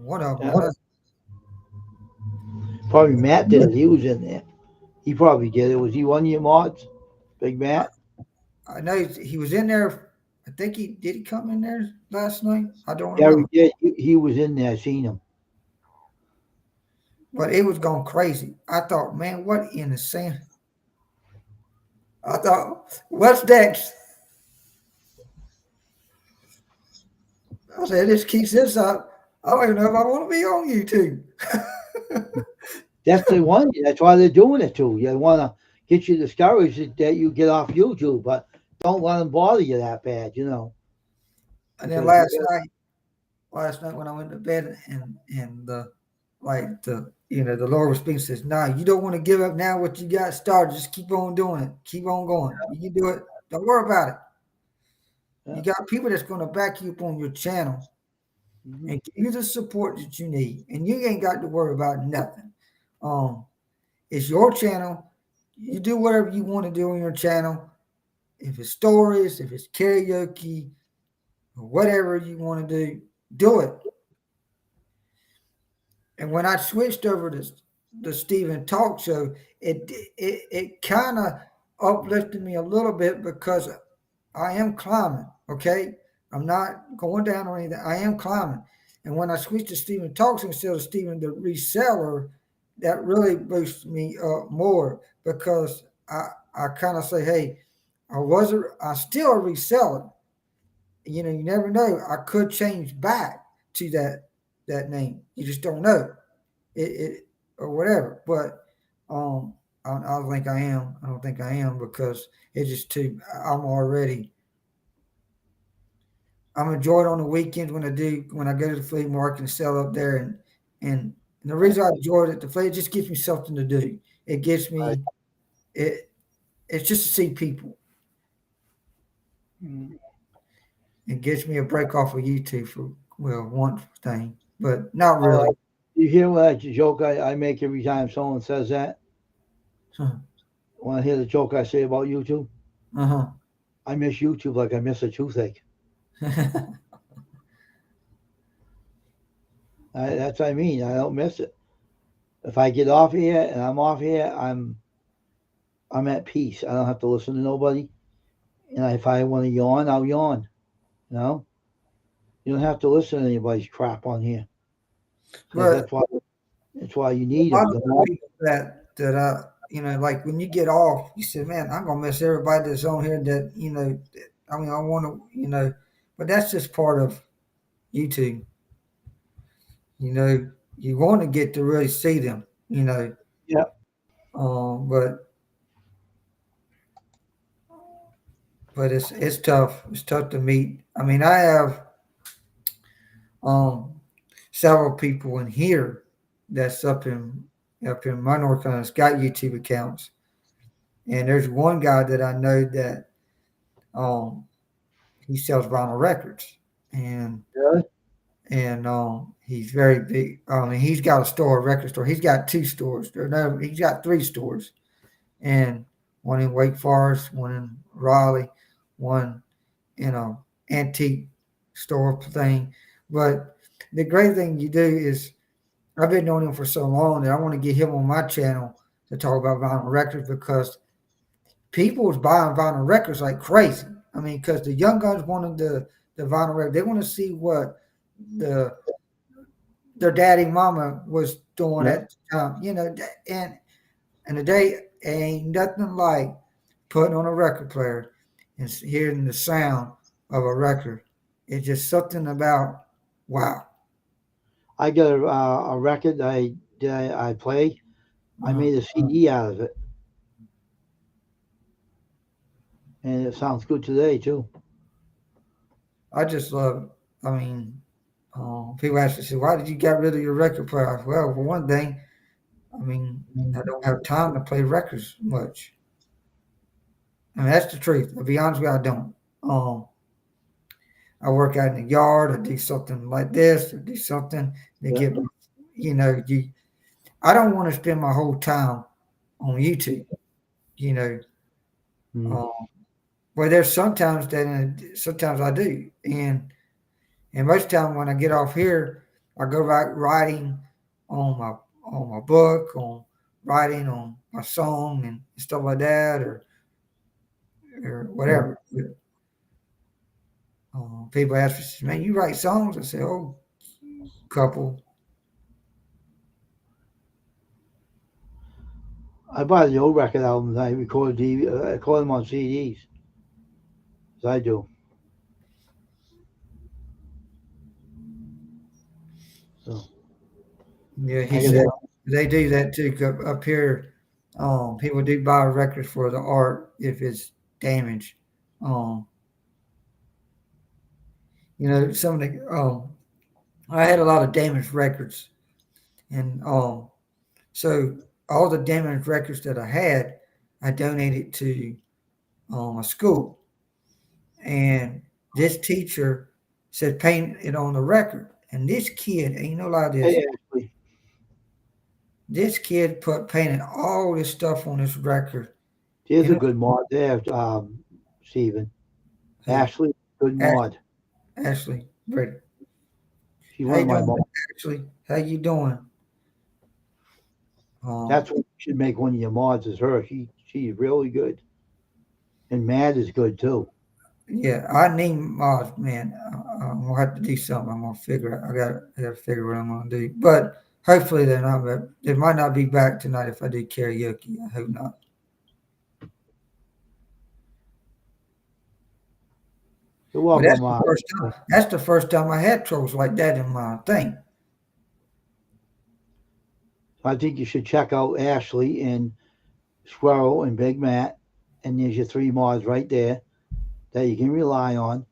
One of them. Yeah. Probably Matt did it. He was in there. He probably did it. Was he one of your mods, Big Matt? I know he was in there. I think he did. He come in there last night. I don't Yeah, remember. he did. He was in there. I seen him. But it was going crazy. I thought, man, what in the sand? I thought, what's next? I said, this keeps this up. I don't even know if I want to be on YouTube. That's the one. That's why they're doing it too. They want to get you discouraged that you get off YouTube, but don't let them bother you that bad, you know. And then last night when I went to bed and the Lord was speaking, says, "Nah, you don't want to give up now. What you got started, just keep on doing it. Keep on going. You can do it. Don't worry about it. Yeah. You got people that's going to back you up on your channel and give you the support that you need, and you ain't got to worry about nothing. It's your channel. You do whatever you want to do on your channel. If it's stories, if it's karaoke, or whatever you want to do it." And when I switched over to the Stephen Talk Show, it kind of uplifted me a little bit because I am climbing. Okay, I'm not going down or anything. I am climbing. And when I switched to Stephen Talks instead of Stephen the Reseller, that really boosts me up more because I kind of say, hey, I still a reseller. You know, you never know. I could change back to that name. You just don't know it or whatever. But I don't think I am. I don't think I am because it's just too. I'm enjoyed on the weekends when I go to the flea market and sell up there and the reason I enjoyed it, the flea, it just gives me something to do. It gives me it's just to see people. It gives me a break off of YouTube for one thing, but not really. You hear what joke I make every time someone says that? Want to hear the joke I say about YouTube? I miss YouTube like I miss a toothache. That's what I mean. I don't miss it. If I get off here and I'm off here, I'm at peace. I don't have to listen to nobody. And if I want to yawn, I'll yawn. You know, you don't have to listen to anybody's crap on here. So that's why you need them. That like when you get off, you say, "Man, I'm gonna miss everybody that's on here." I want to, but that's just part of YouTube. You want to get to really see them. Yeah. But it's tough. It's tough to meet. I mean, I have several people in here that's up in my North Carolina that's got YouTube accounts, and there's one guy that I know that he sells vinyl records, and he's very big. I mean, he's got a record store. He's got 2 stores. He's got 3 stores, and one in Wake Forest, one in Raleigh, one antique store thing. But the great thing you do is, I've been knowing him for so long that I want to get him on my channel to talk about vinyl records because people was buying vinyl records like crazy. I mean, because the young guns wanted the vinyl record. They want to see what the their daddy mama was doing Yeah. at the time, and today ain't nothing like putting on a record player and hearing the sound of a record. It's just something about wow. I got a record I play. I made a CD out of it, and it sounds good today too. I just love. I mean, people ask me, say, "Why did you get rid of your record player?" Well, for one thing, I mean, I don't have time to play records much. I mean, that's the truth. To be honest with you, I don't. I work out in the yard. I do something like this. I do something to Yeah. get, you know, you. I don't want to spend my whole time on YouTube. You know, Mm. well, there's sometimes I do, and most time when I get off here, I go back writing on my book, on writing on my song and stuff like that, or whatever. People ask me, "Man, you write songs?" I say, "Oh, couple." I buy the old record albums. I record record them on CDs. As I do. So Yeah, he I got said that. they do that too. Up here, people do buy records for the art if it's damaged. Um, some of the I had a lot of damaged records, and so all the damaged records that I had, I donated to a school, and this teacher said paint it on the record, and this kid ain't no lie to this. Hey, Ashley. This kid painted all this stuff on this record. Here's a And good mod there, Stephen. Ashley, good mod. Ashley, Brady. She's How one you of my doing, mods. Ashley? How you doing? That's what you should make one of your mods is her. She's really good. And Matt is good too. Yeah, I need mods, man. I'm gonna have to do something. I'm gonna figure. I gotta figure what I'm gonna do. But hopefully they're not. They might not be back tonight if I do karaoke. I hope not. You're But that's welcome. the first time. That's the first time I had troubles like that in my thing. I think you should check out Ashley and Squirrel and Big Matt. And there's your three mods right there that you can rely on.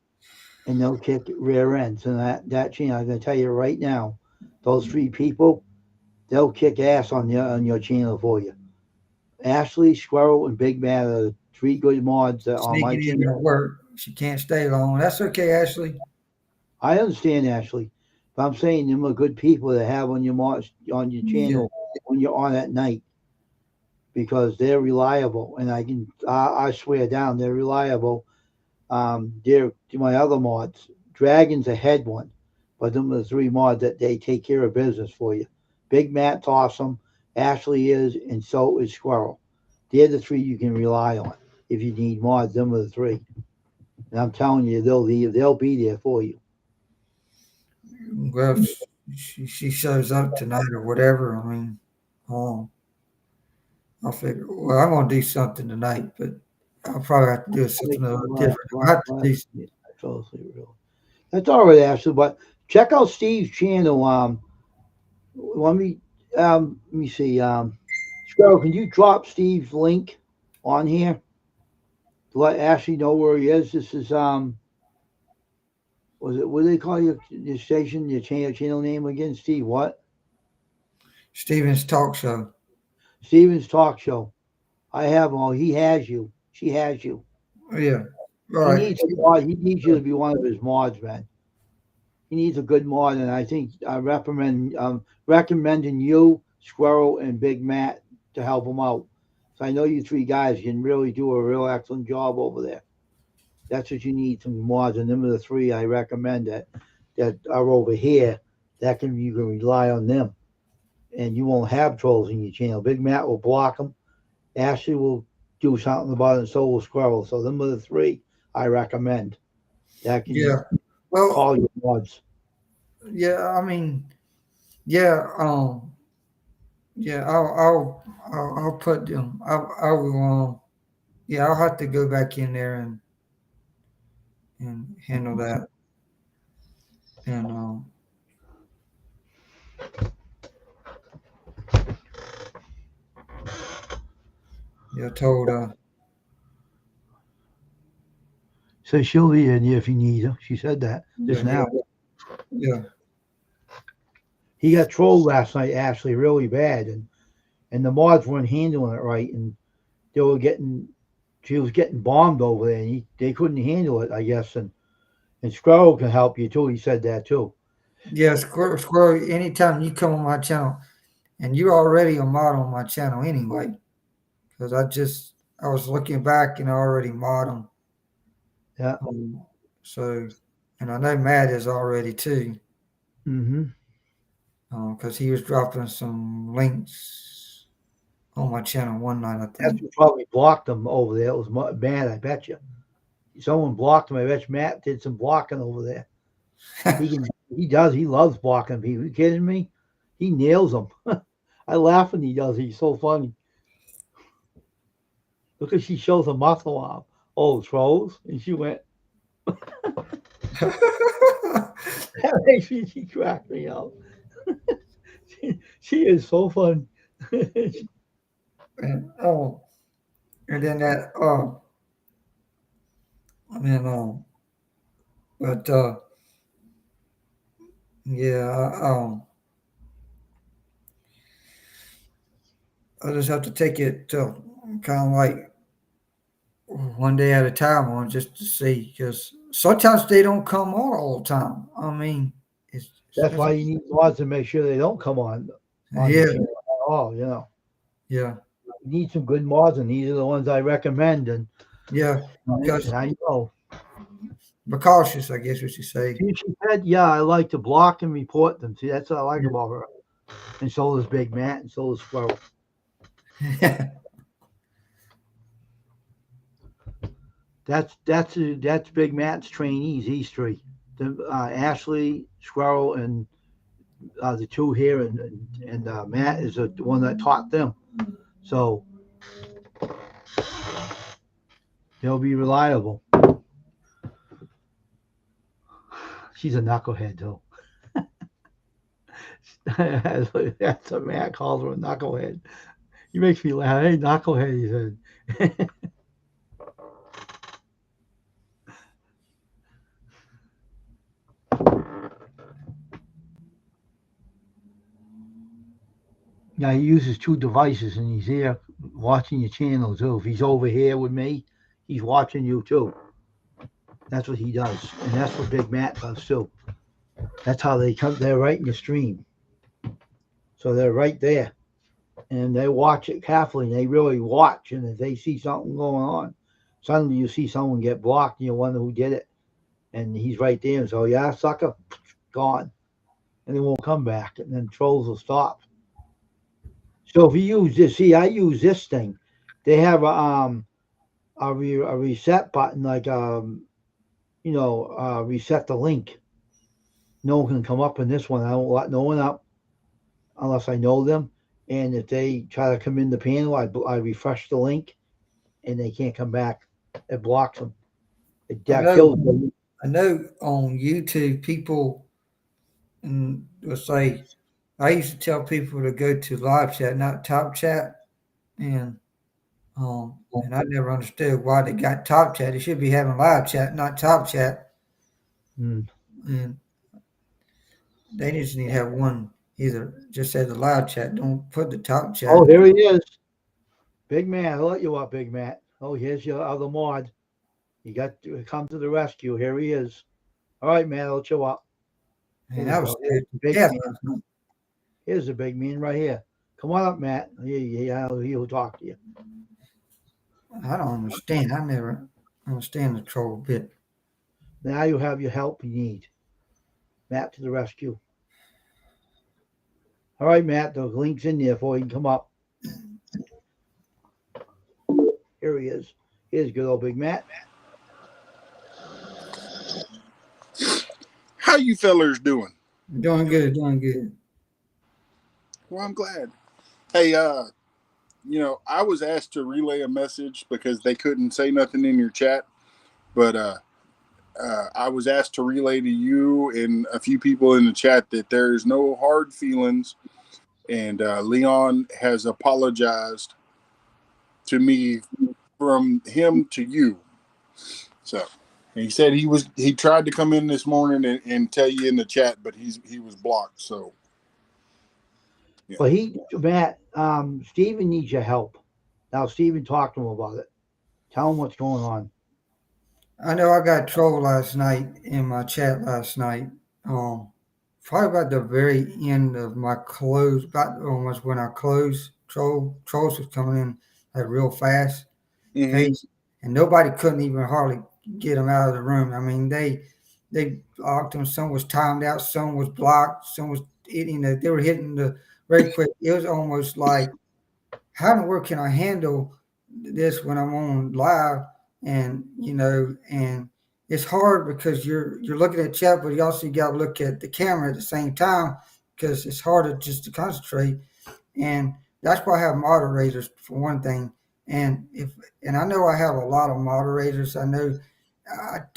And they'll kick rear ends. And that channel, I'm going to tell you right now, those three people, they'll kick ass on your channel for you. Ashley, Squirrel, and Big Matt are the three good mods that on my Sneaking in at channel. work. She can't stay long. That's okay, Ashley. I understand, Ashley, but I'm saying them are good people to have on your channel when you're on at night because they're reliable, and I swear down they're reliable. They're my other mods. Dragon's a head one, but them are the three mods that they take care of business for you. Big Matt's awesome, Ashley is, and so is Squirrel. They're the three you can rely on if you need mods. Them are the three, and I'm telling you, they'll be there for you. Well, she shows up tonight or whatever. I mean, um, I'll figure. Well, I'm gonna do something tonight, but I'll probably have to do something a little different. I have to do. I fell asleep really. That's all right, Ashley. But check out Steve's channel. Let me see. Squirrel, can you drop Steve's link on here to let Ashley know where he is? This is was it what do they call your station, your channel name again? Steve, what? Stevens Talk Show. Steven's Talk Show. I have all. He has you. She has you. Yeah. He Right. needs a mod. He needs you to be one of his mods, man. He needs a good mod, and I think I recommending you, Squirrel, and Big Matt to help him out. So I know you three guys can really do a real excellent job over there. That's what you need, some mods, and them are the three I recommend that are over here. You can rely on them. and you won't have trolls in your channel. Big Matt will block them. Ashley will do something about it, and so will Squirrel. So them are the three I recommend. That can Yeah. Well, call your mods. yeah. I mean, yeah. Yeah. I'll put them. I will. Yeah. I'll have to go back in there and handle that. And yeah. Told. So she'll be in here if you need her. She said that just now. Yeah. He got trolled last night, Ashley, really bad, and the mods weren't handling it right, and they were getting. She was getting bombed over there, and they couldn't handle it, I guess. And Squirrel can help you too. He said that too. Yeah. Squirrel. Anytime you come on my channel, and you're already a mod on my channel anyway, because I was looking back and I already mod them. Yeah. So, and I know Matt is already too. Mm-hmm. Because he was dropping some links on my channel one night, I That's think. who probably blocked them over there. It was Matt, I bet you. Someone blocked him. I bet you Matt did some blocking over there. He does. He loves blocking people. You kidding me? He nails them. I laugh when he does. He's so funny. Look at she shows a muscle arm. Oh, trolls, and she went. That makes me. She cracked me up. she is so funny. and and then that and then but yeah, I just have to take it kind of like one day at a time on just to see, because sometimes they don't come on all the time. I mean, That's why you need mods to make sure they don't come on yeah, your channel at all. You know, yeah, you need some good mods, and these are the ones I recommend. And yeah. Because I know. be cautious, I guess what you say. She said, "Yeah, I like to block and report them." See, that's what I like about her. And so does Big Matt, and so does Squirrel. That's Big Matt's trainees. These three, Ashley, Squirrel, and the two here, and Matt is the one that taught them. So they'll be reliable. She's a knucklehead, though. That's what Matt calls her, a knucklehead. He makes me laugh. Hey, knucklehead, he said. Yeah, he uses two devices, and he's here watching your channel too. If he's over here with me, he's watching you too. That's what he does, and that's what Big Matt does too. That's how they come. They're right in the stream, so they're right there, and they watch it carefully. And they really watch, and if they see something going on, suddenly you see someone get blocked, and you wonder who did it, and he's right there, and so yeah, sucker, gone, and they won't come back, and then trolls will stop. So if you use this, see, I use this thing. They have a reset button, like reset the link. No one can come up in this one. I don't let no one up unless I know them. And if they try to come in the panel, I refresh the link, and they can't come back. It blocks them. Kills them. I know on YouTube people will say, I used to tell people to go to live chat, not top chat, and I never understood why they got top chat. They should be having live chat, not top chat. Mm. And they just need to have one, either just say the live chat, don't put the top chat. Oh, here he is. Big Man, I'll let you up, Big Matt. Oh, here's your other mod. You got to come to the rescue. Here he is. All right, man, I'll let you up. And that was good. Here's the big man right here. Come on up, Matt. He'll talk to you. I don't understand. I never understand the troll bit. Now you have your help you need. Matt to the rescue. All right, Matt, the link's in there before he can come up. Here he is. Here's good old Big Matt. How you fellers doing? Doing good, doing good. Well, I'm glad. Hey, I was asked to relay a message because they couldn't say nothing in your chat, but I was asked to relay to you and a few people in the chat that there's no hard feelings, and Leon has apologized to me from him to you. So he said he tried to come in this morning and tell you in the chat, but he was blocked. So yeah. But Matt, Steven needs your help. Now, Steven, talk to him about it. Tell him what's going on. I know I got trolled last night in my chat last night. Probably about the very end of my close, about almost when I closed, trolls was coming in like real fast pace, and nobody couldn't even hardly get them out of the room. I mean, they blocked them. Some was timed out, some was blocked, some was hitting they were hitting the very quick. It was almost like, how in the world can I handle this when I'm on live? And and it's hard because you're looking at chat, but you also got to look at the camera at the same time because it's harder just to concentrate. And that's why I have moderators for one thing. And I know I have a lot of moderators. I know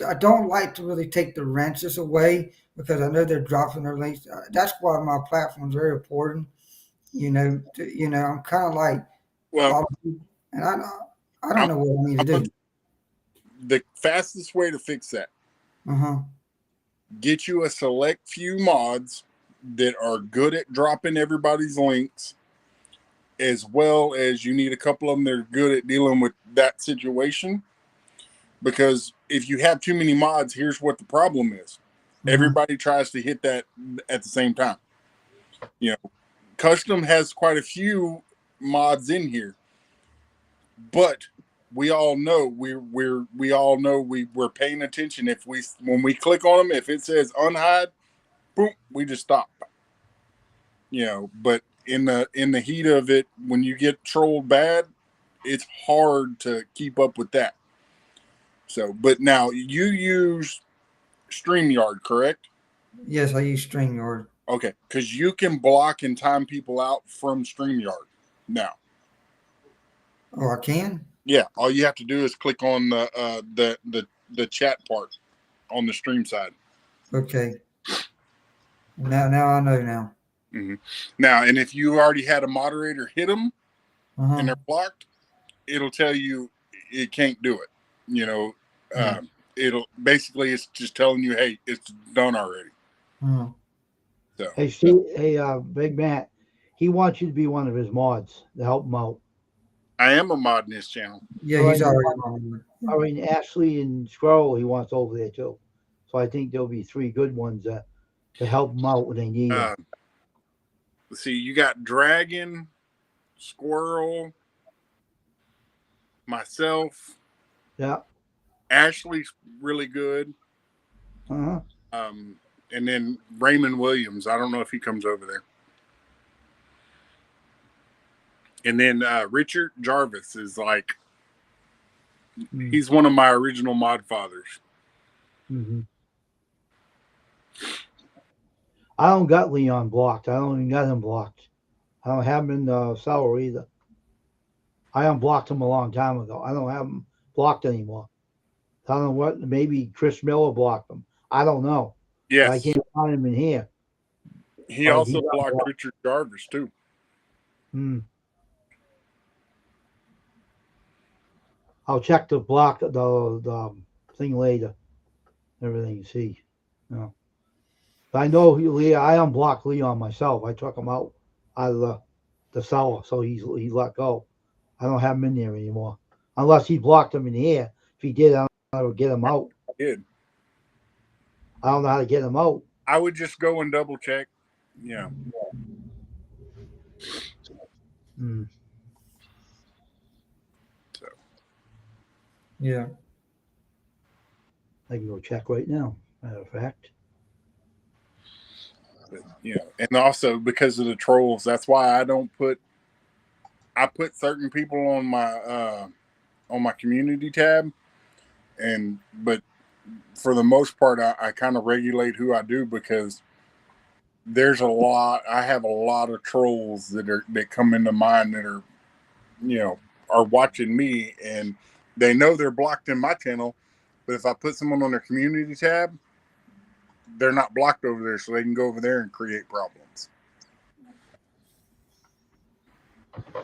I don't like to really take the wrenches away because I know they're dropping their links. That's why my platform is very important. I'm kind of like, Well, and I don't know what I need to do. The fastest way to fix that, get you a select few mods that are good at dropping everybody's links, as well as you need a couple of them that are good at dealing with that situation. Because if you have too many mods, here's what the problem is. Everybody tries to hit that at the same time. Custom has quite a few mods in here, but we all know we're paying attention. When we click on them, if it says unhide, boom, we just stop. But in the heat of it, when you get trolled bad, it's hard to keep up with that. So, but now you use StreamYard, correct? Yes, I use StreamYard. Okay, because you can block and time people out from StreamYard now. Oh, I can? Yeah, all you have to do is click on the chat part on the stream side. Okay. Now I know now. Mm-hmm. Now, and if you already had a moderator hit them and they're blocked, it'll tell you it can't do it. It'll basically, it's just telling you, hey, it's done already. So, hey, Steve, Big Matt, he wants you to be one of his mods to help him out. I am a mod in this channel. Yeah, he's already on. I mean, Ashley and Squirrel, he wants over there too. So I think there'll be 3 good ones to help him out when they need him. Let's see, you got Dragon, Squirrel, myself. Yeah. Ashley's really good. And then Raymond Williams. I don't know if he comes over there. And then Richard Jarvis is like, he's one of my original mod fathers. I don't got Leon blocked. I don't even got him blocked. I don't have him in the cellar either. I unblocked him a long time ago. I don't have him blocked anymore. I don't know what. Maybe Chris Miller blocked him. I don't know. Yes. I can't find him in here. He also blocked Richard Jarvis too. I'll check the block the thing later. Everything you see. I know I unblocked Leon myself. I took him out of the cellar, so he's let go. I don't have him in there anymore. Unless he blocked him in here. If he did, I don't know how to get him out. I did. I don't know how to get him out. I would just go and double check. Yeah. So. Yeah. I can go check right now, matter of fact. But, and also because of the trolls, that's why I put certain people on my community tab, but for the most part, I kind of regulate who I do because I have a lot of trolls that come into mine that are watching me, and they know they're blocked in my channel, but if I put someone on their community tab, they're not blocked over there, so they can go over there and create problems.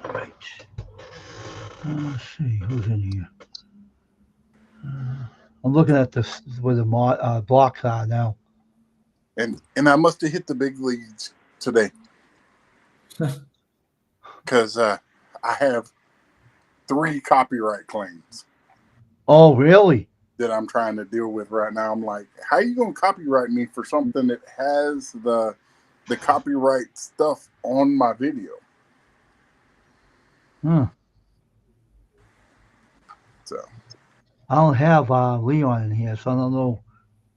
Right. Let's see who's in here. I'm looking at this where the blocks are now. And I must have hit the big leagues today because I have 3 copyright claims. Oh, really? That I'm trying to deal with right now. I'm like, how are you going to copyright me for something that has the copyright stuff on my video? So I don't have Leon in here, so I don't know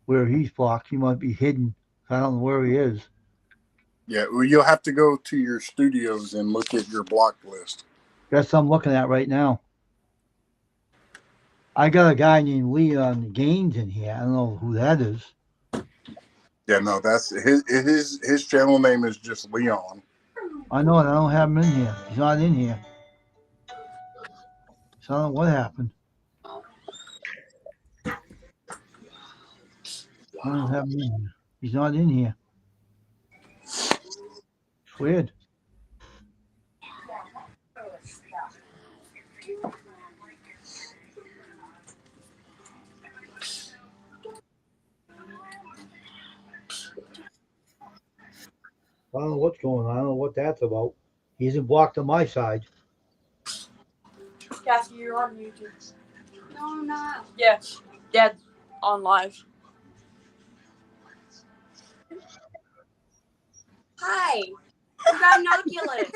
where he's blocked. He might be hidden. I don't know where he is. yeah, well, you'll have to go to your studios and look at your block list. That's what I'm looking at right now. I got a guy named Leon Gaines in here. I don't know who that is. Yeah, no, that's his channel name is just Leon. I know it. I don't have him in here. He's not in here. So I don't know what happened. I don't have him in here. He's not in here. It's weird. I don't know what's going on. I don't know what that's about. He isn't blocked on my side. Cassie, you're on YouTube. No, I'm not. Yeah, Dad's on live. Hi. I got an Oculus.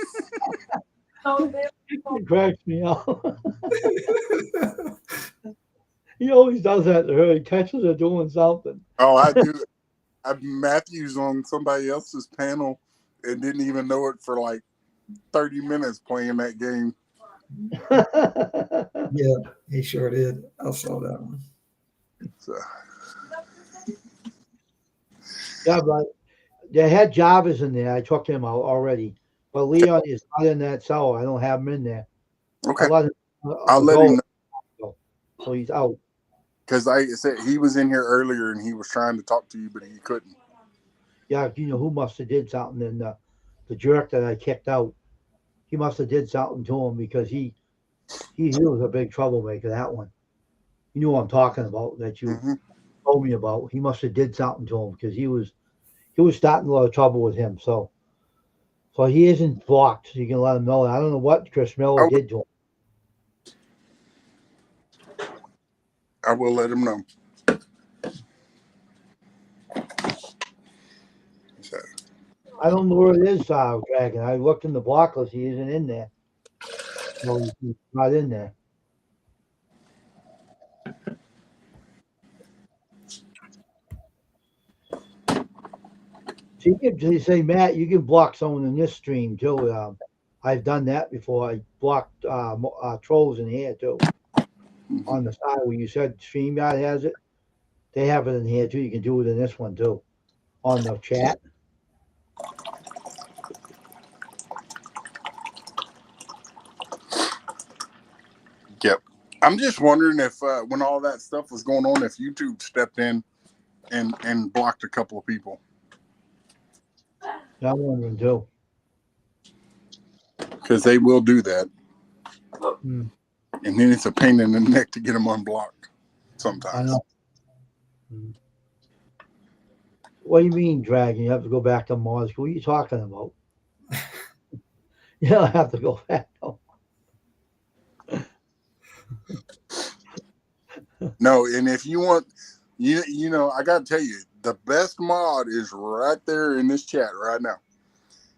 Oh, It cracks me out. He always does that to her. He catches her doing something. Oh, I do. Matthew's on somebody else's panel and didn't even know it for like 30 minutes playing that game. Yeah, he sure did. I saw that one. So. Yeah, but they had Jarvis in there. I took him out already. But Leon is not in that cell. I don't have him in there. Okay. I'll let him know. So he's out. Because I said he was in here earlier and he was trying to talk to you, but he couldn't. Yeah, you know who must have did something. And the jerk that I kicked out, he must have did something to him because he was a big troublemaker. That one, you know what I'm talking about that you told me about. He must have did something to him because he was starting a lot of trouble with him. So he isn't blocked. So you can let him know. I don't know what Chris Miller did to him. I will let him know. So. I don't know where it is, Dragon. I looked in the block list. He isn't in there. No, he's not in there. So you say, Matt, you can block someone in this stream too. I've done that before. I blocked trolls in here too. On the side where you said StreamYard has it, they have it in here too. You can do it in this one too, on the chat. Yep. I'm just wondering if when all that stuff was going on, if YouTube stepped in and blocked a couple of people. Yeah, I'm wondering too. Because they will do that. Hmm. And then it's a pain in the neck to get them unblocked sometimes. I know. What do you mean, Dragon? You have to go back to Mars. What are you talking about? You don't have to go back. No, and if you want, you know, I got to tell you, the best mod is right there in this chat right now.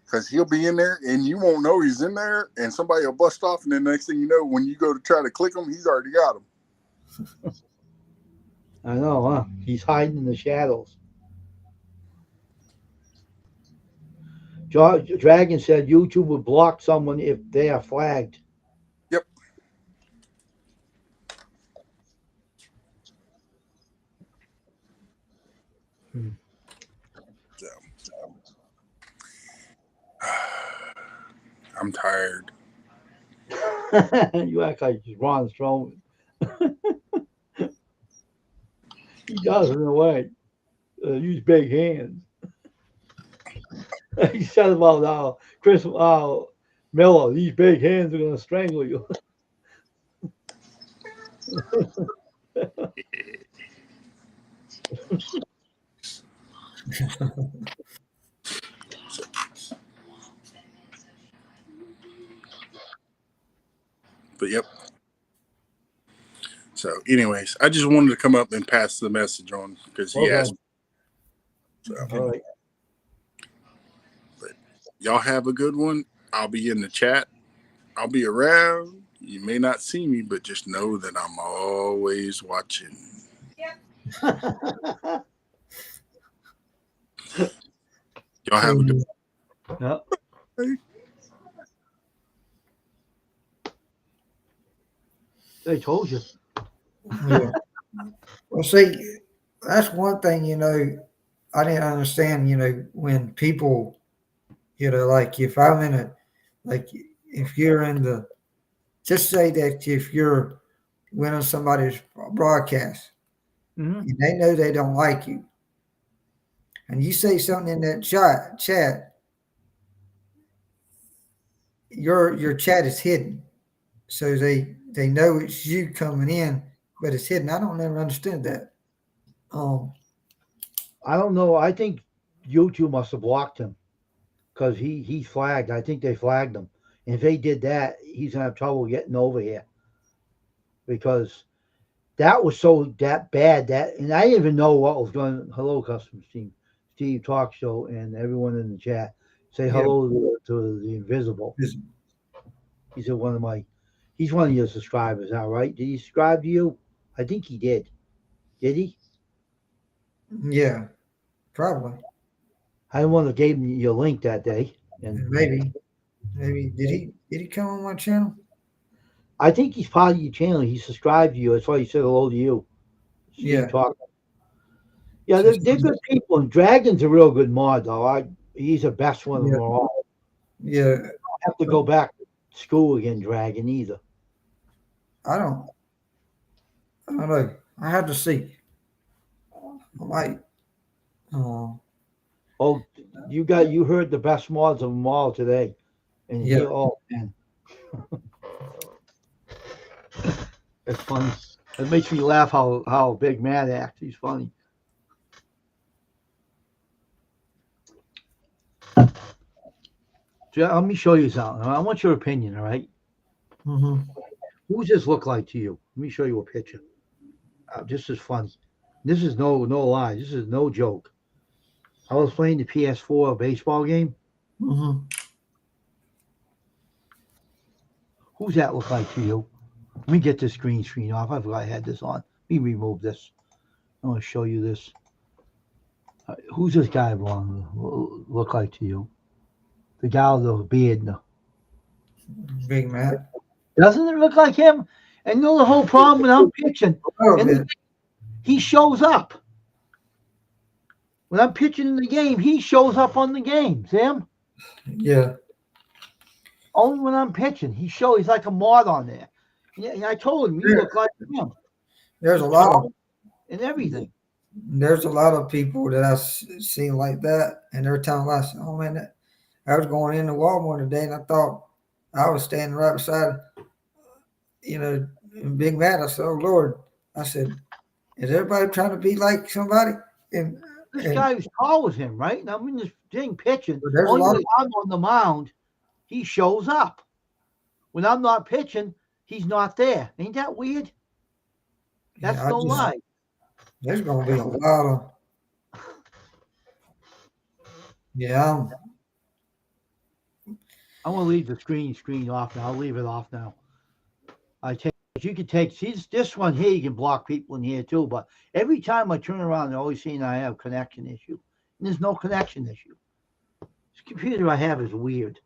Because he'll be in there and you won't know he's in there and somebody will bust off and then the next thing you know, when you go to try to click him, he's already got him. I know, huh? He's hiding in the shadows. Dragon said YouTube would block someone if they are flagged. Yep. So, I'm tired. You act like Ron Strowman. He does in a way. Use big hands. He said about Chris Miller, these big hands are going to strangle you. But yep. So, anyways, I just wanted to come up and pass the message on because he Okay. asked. So, All right. but y'all have a good one. I'll be in the chat. I'll be around. You may not see me, but just know that I'm always watching. Y'all have a good Yeah. They told you. Yeah. Well, see, that's one thing, I didn't understand, when people, like if I'm in a, like if you're in the, just say that if you're winning somebody's broadcast, Mhm. and they know they don't like you, and you say something in that chat, your chat is hidden, so they know it's you coming in, but it's hidden. I don't never understood that. I don't know. I think YouTube must have blocked him because he's flagged. I think they flagged him. And if they did that, he's gonna have trouble getting over here because that was that bad and I didn't even know what was going. Hello, customers team, Steve Talk Show, and everyone in the chat. Say Yeah. hello to the Invisible. He's he's one of your subscribers now, right? Did he subscribe to you? I think he did. Did he? Yeah, probably. I want to gave him your link that day, and Maybe did he come on my channel? I think he's part of your channel. He subscribed to you. That's why he said hello to you. Steve Yeah. Talk. Yeah, they're good people, and Dragon's a real good mod, though. He's the best one of Yeah. them all. Yeah, I don't have to go back to school again, Dragon, either. I don't know. I have to see. I might. Oh, you heard the best mods of them all today, and Yeah. man, it's funny. It makes me laugh how Big Matt acts. He's funny. Let me show you something. I want your opinion, all right? Mm-hmm. Who does this look like to you? Let me show you a picture. This is funny. This is no lie. This is no joke. I was playing the PS4 baseball game. Mm-hmm. Who's that look like to you? Let me get this green screen off. I forgot I had this on. Let me remove this. I want to show you this. Who's this guy look like to you? The guy with the beard. Big Matt. Doesn't it look like him? And you know the whole problem when I'm pitching, and he shows up. When I'm pitching in the game, he shows up on the game, Sam. Yeah. Only when I'm pitching, he's like a mod on there. And I told him, you look like him. There's a lot of and everything. There's a lot of people that I've seen like that, and they're telling us, "Oh man, I was going into Walmart today, and I thought I was standing right beside, Big Matt." I said, "Oh Lord," I said, "Is everybody trying to be like somebody?" And this guy was tall with him, right? And I'm in this thing pitching. There's Only when I'm on the mound, he shows up. When I'm not pitching, he's not there. Ain't that weird? That's no lie. There's going to be a lot of. Yeah. I'm going to leave the screen off now. I'll leave it off now. You can take this one here. You can block people in here too. But every time I turn around, they're always saying I have a connection issue, and there's no connection issue. computer I have is weird.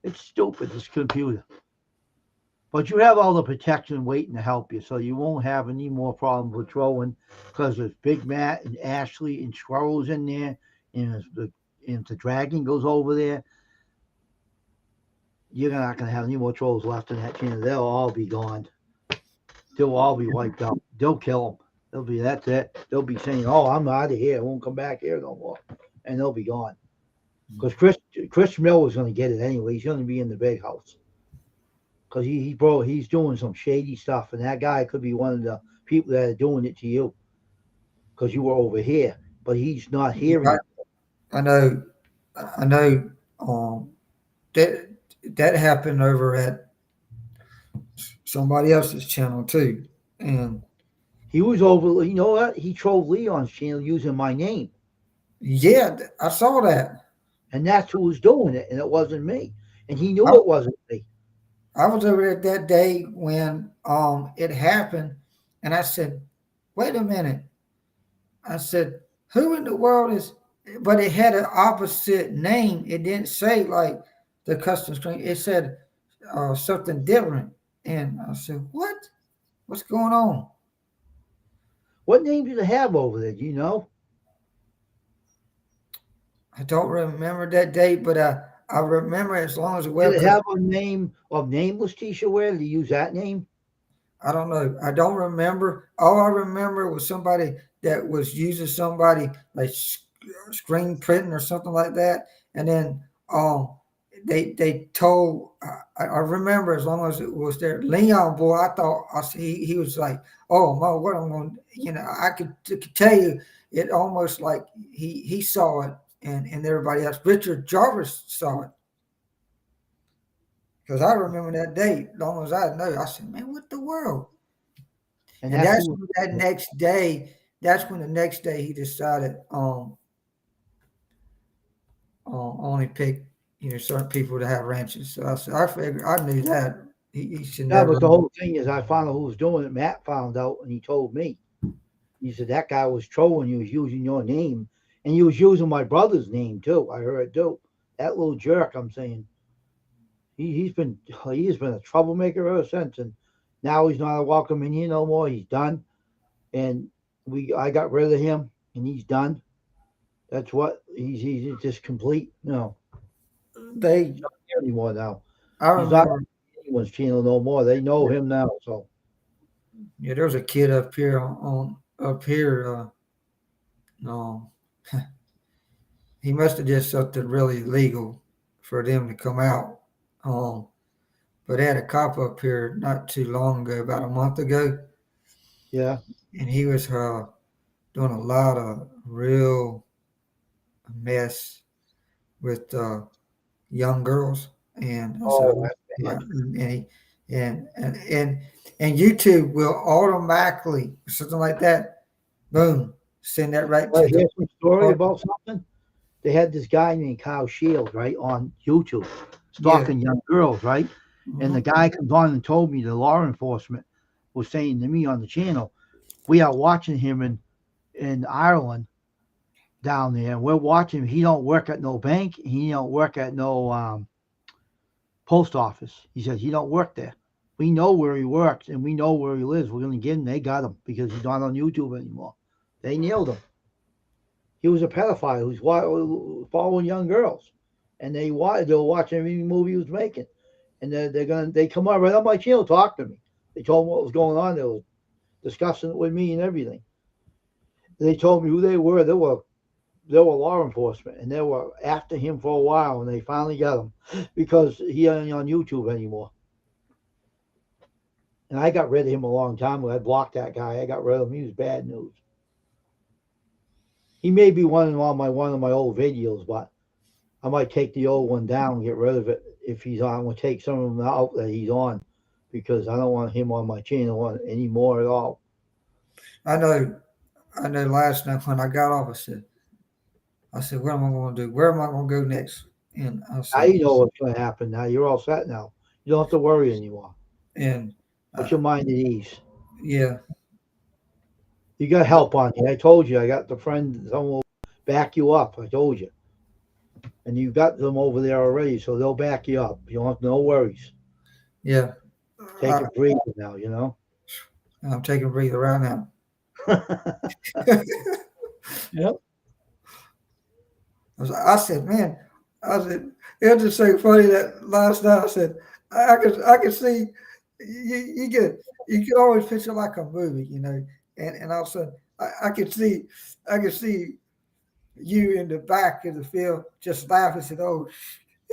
It's stupid, this computer. But you have all the protection waiting to help you, so you won't have any more problems with trolling because there's Big Matt and Ashley and Squirrels in there, and if the dragon goes over there, you're not going to have any more trolls left in that channel. They'll all be gone. They'll all be wiped out. They'll kill them. They'll be, that's it. They'll be saying, oh, I'm out of here. I won't come back here no more. And they'll be gone. Because Chris Mill is going to get it anyway. He's going to be in the big house. Because he's doing some shady stuff. And that guy could be one of the people that are doing it to you. Because you were over here. But he's not hearing it. I know. That happened over at somebody else's channel too, and he was over. You know what? He trolled Leon's channel using my name. Yeah, I saw that. And that's who was doing it, and it wasn't me. And he knew it wasn't me. I was over there that day when it happened, and I said, "Wait a minute." I said, "Who in the world is?" But it had an opposite name. It didn't say like the custom string. It said something different. And I said, "What? What's going on?" What name did it have over there? Do you know? I don't remember that date, but I remember as long as it was. Did it have a name of Nameless Tisha Ware? Did you use that name? I don't know. I don't remember. All I remember was somebody that was using somebody like screen printing or something like that. And then they told, I remember as long as it was there, Leon boy, I thought he was like, oh, my, what I'm going to, I could tell you it almost like he saw it and everybody else. Richard Jarvis saw it. Because I remember that date, as long as I know, I said, man, what the world? And that's when the next day he decided only pick certain people to have ranches. So I figured I knew that he should never. But the whole thing is, I found out who was doing it. Matt found out, and he told me. He said that guy was trolling. He was using your name, and he was using my brother's name too. I heard too. That little jerk. I'm saying, he's been a troublemaker ever since, and now he's not welcome in here no more. He's done, and I got rid of him, and he's done. That's what he's just complete. They don't care anymore now. He's not on anyone's channel no more. They know him now. So yeah, there's a kid up here he must have did something really illegal for them to come out. But they had a cop up here not too long ago, about a month ago. Yeah. And he was doing a lot of real mess with young girls. And and YouTube will automatically, something like that, boom, send that right to here's some story about something. They had this guy named Kyle Shield, right, on YouTube, stalking young girls, right? Mm-hmm. And the guy comes on and told me the law enforcement was saying to me on the channel, we are watching him in Ireland down there. We're watching him. He don't work at no bank. He don't work at no post office. He says he don't work there. We know where he works and we know where he lives. We're going to get him. They got him because he's not on YouTube anymore. They nailed him. He was a pedophile who's following young girls, and they were watching every movie he was making, and they come on right on my channel, talk to me. They told me what was going on. They were discussing it with me and everything. They told me who they were. They were law enforcement, and they were after him for a while, and they finally got him because he ain't on YouTube anymore. And I got rid of him a long time ago. I blocked that guy. I got rid of him. He was bad news. He may be one of my old videos, but I might take the old one down and get rid of it if he's on. I'm going to take some of them out that he's on because I don't want him on my channel anymore at all. I know last night when I got off, I said, what am I going to do? Where am I going to go next? And I said, now you know what's going to happen now. You're all set now. You don't have to worry anymore. And put your mind at ease. Yeah. You got help on you. I told you. I got the friend. Someone will back you up. I told you. and you've got them over there already, so they'll back you up. You don't have no worries. Yeah. Take a breather now, you know. I'm taking a breather right now. Yep. I said, man, it was just so funny that last night I said, I could see you can always picture like a movie, you know, and all of a sudden I could see you in the back of the field just laughing. Said, oh,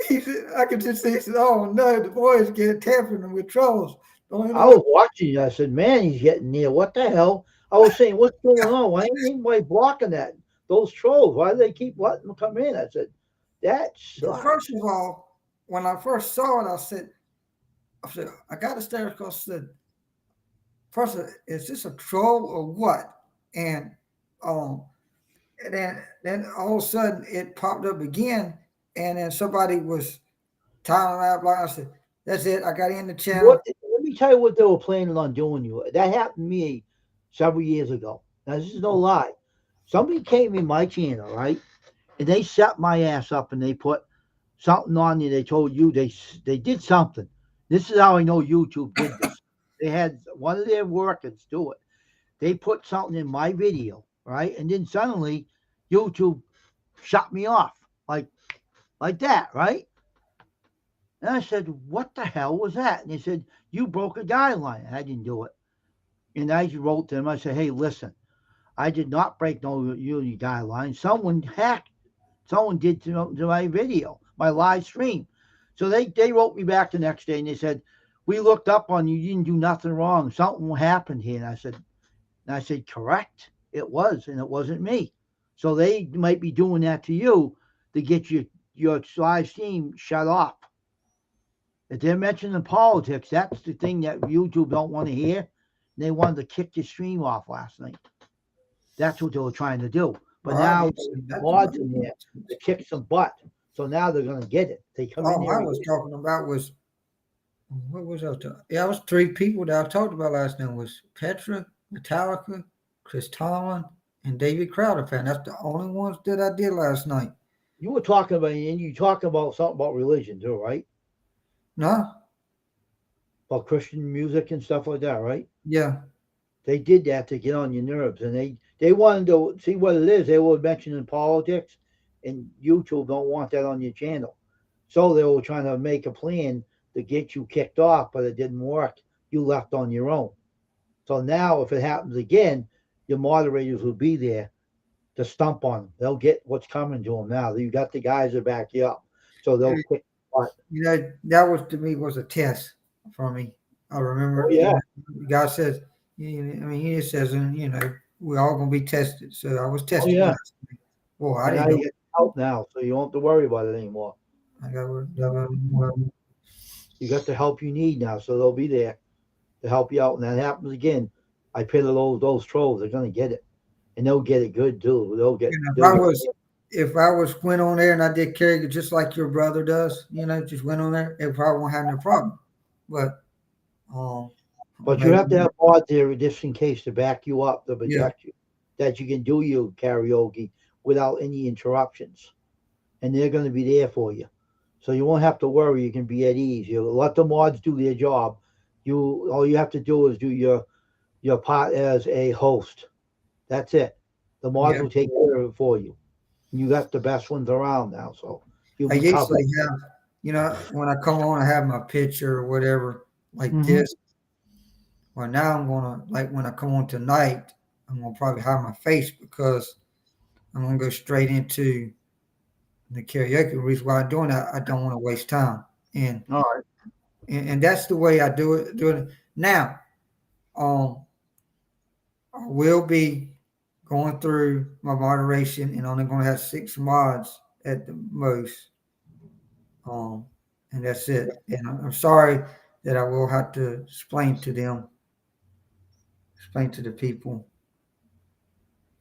he said, I could just see. He said, oh no, the boys get tampering with trolls. I was watching you. I said, man, he's getting near. What the hell? I was saying, what's going on? Why ain't anybody blocking that? Those trolls, why do they keep letting them come in? I said, that sucks. First of all, when I first saw it, I said, I got to stare because I said, first, is this a troll or what? And then all of a sudden it popped up again, and then somebody was tiling out. Like I said, that's it. I got in the channel. Let me tell you what they were planning on doing. That happened to me several years ago. Now this is no lie. Somebody came in my channel, right, and they set my ass up, and they put something on you. They told you they did something. This is how I know YouTube did this. They had one of their workers do it. They put something in my video, right, and then suddenly YouTube shut me off like that, right? And I said, what the hell was that? And they said, you broke a guideline. I didn't do it. And I wrote to them, I said, hey, listen, I did not break no Unity guidelines. Someone did to my video, my live stream. So they wrote me back the next day and they said, we looked up on you, you didn't do nothing wrong. Something happened here. And I said, correct, it was, and it wasn't me. So they might be doing that to you to get your live stream shut off. If they're mentioning politics, that's the thing that YouTube don't want to hear. They wanted to kick your stream off last night. That's what they were trying to do. But now mods in there to kick some butt. So now they're going to get it. They come in there. All I was talking about was, what was I talking? Yeah, it was 3 people that I talked about last night. Was Petra, Metallica, Chris Tomlin, and David Crowder fan. That's the only ones that I did last night. You were talking about, and you talking about something about religion too, right? No. About Christian music and stuff like that, right? Yeah. They did that to get on your nerves, and they wanted to see what it is. They were mentioning politics, and YouTube don't want that on your channel. So they were trying to make a plan to get you kicked off, but it didn't work. You left on your own. So now if it happens again, your moderators will be there to stump on them. They'll get what's coming to them now. You got the guys that back you up. So they'll kick butt. You know, that was to me was a test for me. I remember. Oh, yeah. God says, he says, you know, we're all going to be tested. So I was tested. Oh, yeah. Well, I didn't know. know. You get help now, so you don't have to worry about it anymore. I got You got the help you need now, so they'll be there to help you out. And that happens again, I pit of those trolls. They're going to get it, and they'll get it good too. If I went on there and I did carry it just like your brother does, you know, just went on there, it probably won't have no problem. But you have to have mods there just in case to back you up, to protect you, that you can do your karaoke without any interruptions, and they're going to be there for you. So you won't have to worry. You can be at ease. You let the mods do their job. All you have to do is do your part as a host. That's it. The mods will take care of it for you. You got the best ones around now. So I usually have, you know, when I come on, I have my picture or whatever like this. Well, now I'm gonna, like when I come on tonight, I'm gonna probably hide my face because I'm gonna go straight into the karaoke. The reason why I'm doing that, I don't want to waste time. And all right, and that's the way I do it. Now, I will be going through my moderation and only going to have 6 mods at the most. And that's it. And I'm sorry that I will have to explain to the people,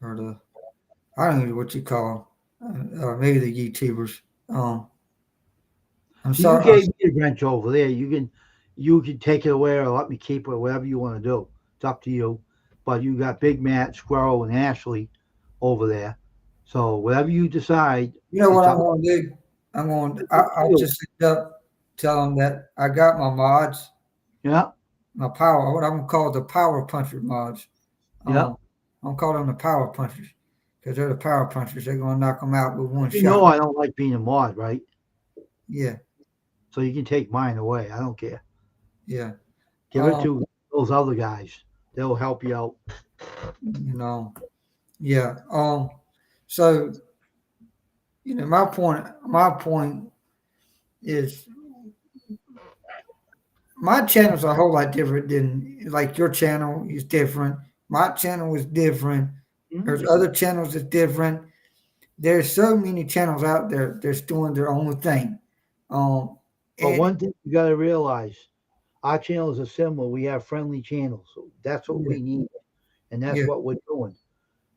or I don't know what you call or maybe the YouTubers. I'm sorry. You gave me a wrench over there. You can take it away or let me keep it, whatever you want to do. It's up to you. But you got Big Matt, Squirrel, and Ashley over there. So whatever you decide, You know They what I'm talk- going to do? I'll just end up telling them that I got my mods, Yeah, my power, what I'm going to call the power puncher mods. yeah. I'm calling them the power punchers because they're the power punchers. They're going to knock them out with one You know shot. I don't like being a mod, right? Yeah, So you can take mine away. I don't care. yeah. Give it to those other guys. They'll help you out. You know, yeah. So my point is my channel's a whole lot different than like your channel is different. My channel is different. Mhm. There's other channels that's different. There's so many channels out there that's doing their own thing. But And one thing you got to realize, our channels are similar. We have friendly channels. So that's what we need. And that's yeah, what we're doing.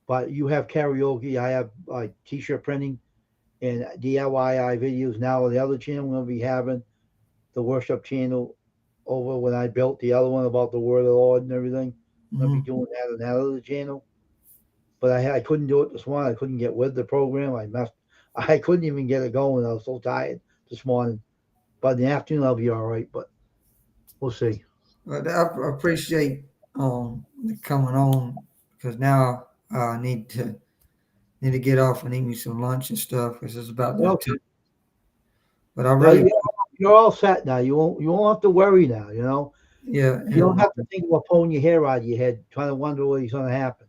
But you have karaoke. I have t-shirt printing and DIY videos. Now the other channel we'll be having the worship channel over when I built the other one about the word of the Lord and everything. I'll be doing that on that other channel. But I couldn't do it this morning. I couldn't get with the program. I couldn't even get it going. I was so tired this morning. But in the afternoon I'll be all right. But we'll see. but I appreciate coming on because now I need to get off and eat me some lunch and stuff because it's about that Okay. time. But I Now really, you're all set now. You won't have to worry now. yeah, You don't have to think about pulling your hair out of your head, trying to wonder what's going to happen.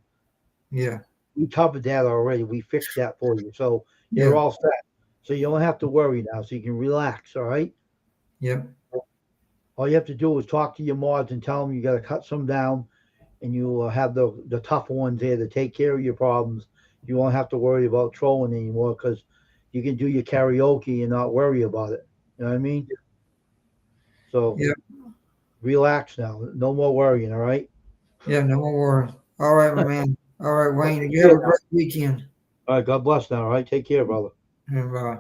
yeah, We covered that already. We fixed that for you. So you're yeah, all set. So you don't have to worry now. So you can relax. All right. yeah, All you have to do is talk to your mods and tell them you got to cut some down, and you will have the tougher ones there to take care of your problems. You won't have to worry about trolling anymore because you can do your karaoke and not worry about it. You know what I mean? So yeah, relax now. No more worrying. All right. yeah. No more worries. All right, my man. All right, Wayne. You have Yeah. a great weekend. All right. God bless now. All right. Take care, brother. Bye.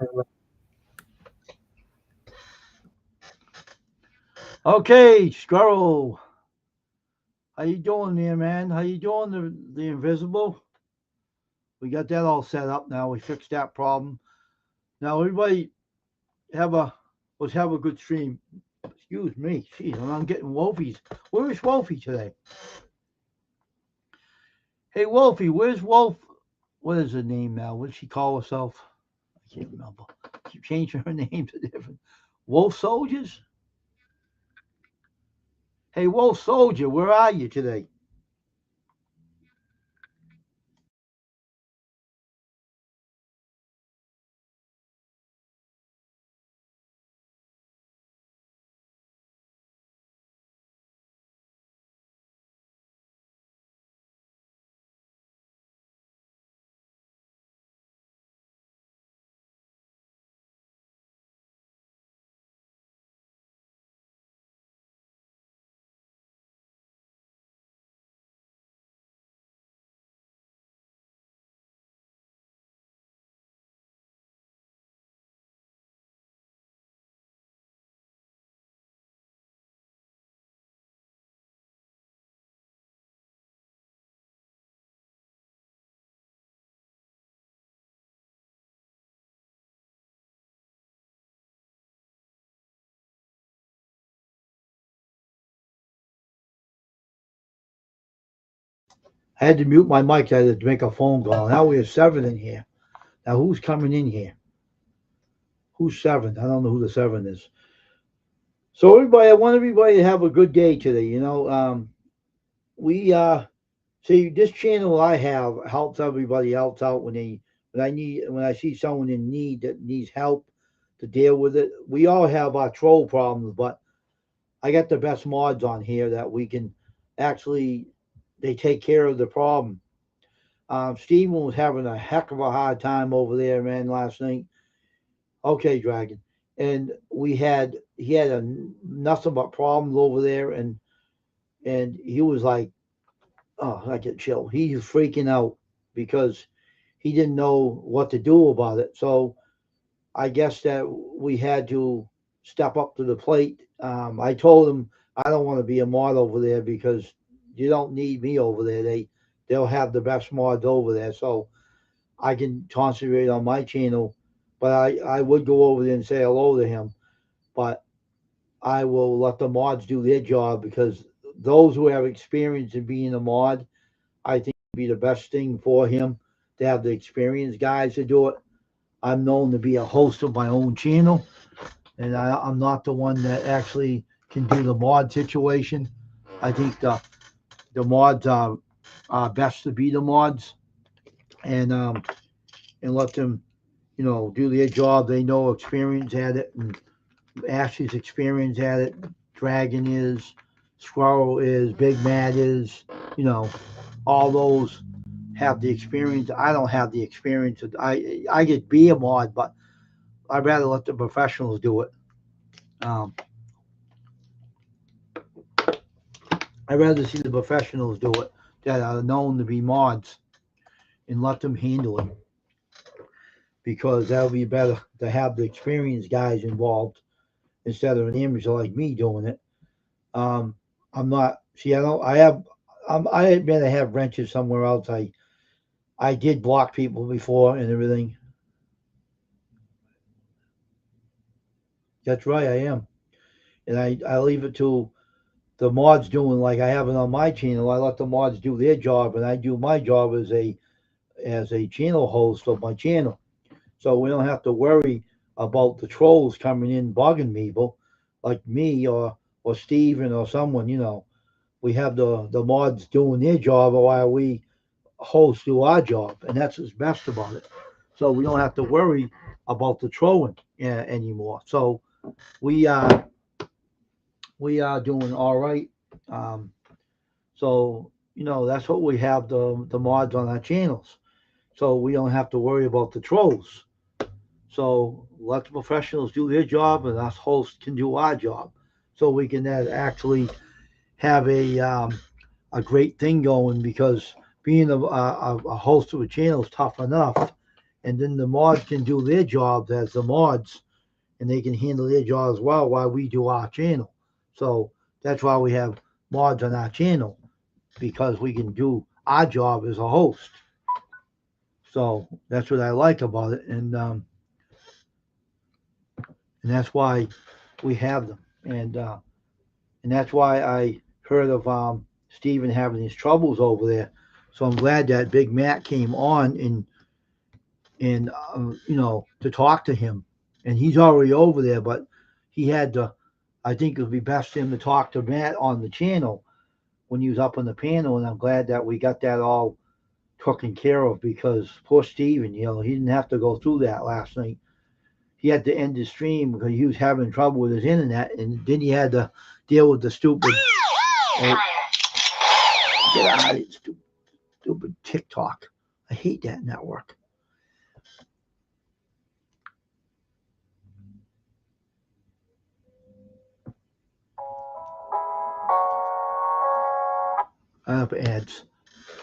Okay, Squirrel. How you doing there, man? How you doing, the invisible? We got that all set up now. We fixed that problem. Now everybody let's have a good stream. Excuse me. Jeez, I'm getting Wolfies. Where is Wolfie today? Hey Wolfie, where's Wolf? What is her name now? What does she call herself? I can't remember. Keep changing her name to different. Wolf Soldiers? Hey Wolf Soldier, where are you today? I had to mute my mic. I had to make a phone call. Now we have 7 in here. Now who's coming in here? Who's 7? I don't know who the 7 is. So everybody, I want everybody to have a good day today. We see this channel I have helps everybody else out when I see someone in need that needs help to deal with it. We all have our troll problems, but I got the best mods on here that we can actually they take care of the problem. Steven was having a heck of a hard time over there, man, last night. Okay, Dragon. And he had nothing but problems over there, and he was like, oh, I get chill. He's freaking out because he didn't know what to do about it. So I guess that we had to step up to the plate. I told him I don't want to be a mod over there because you don't need me over there. They'll have the best mods over there, so I can concentrate on my channel but I would go over there and say hello to him. But I will let the mods do their job because those who have experience in being a mod, I think would be the best thing for him to have the experienced guys to do it. I'm known to be a host of my own channel, and I'm not the one that actually can do the mod situation. I think the mods are best to be the mods, and let them do their job. They know experience at it, and Ashley's experience at it. Dragon is, Squirrel is, Big Mad is, all those have the experience. I don't have the experience. I get be a mod, but I'd rather let the professionals do it. Um, I'd rather see the professionals do it that are known to be mods and let them handle it because that would be better to have the experienced guys involved instead of an amateur like me doing it. I'm not. See, I don't. I have. I admit I have wrenches somewhere else. I did block people before and everything. That's right, I am, and I leave it to the mods doing like I have it on my channel. I let the mods do their job, and I do my job as a channel host of my channel. So we don't have to worry about the trolls coming in bugging people like me or Steven or someone. We have the mods doing their job while we hosts do our job, and that's what's best about it. So we don't have to worry about the trolling anymore. So we are we are doing all right. Um, so that's what we have the mods on our channels. So we don't have to worry about the trolls. So let the professionals do their job, and us hosts can do our job. So we can actually have a great thing going because being a host of a channel is tough enough, and then the mods can do their jobs as the mods, and they can handle their job as well while we do our channel. So that's why we have mods on our channel because we can do our job as a host. So that's what I like about it, and that's why we have them, and that's why I heard of Steven having his troubles over there. So I'm glad that Big Matt came on and to talk to him, and he's already over there, but he had to. I think it would be best for him to talk to Matt on the channel when he was up on the panel, and I'm glad that we got that all taken care of because poor Steven, he didn't have to go through that last night. He had to end the stream because he was having trouble with his internet, and then he had to deal with the stupid. Oh, get out of it, stupid TikTok. I hate that network. Up ads.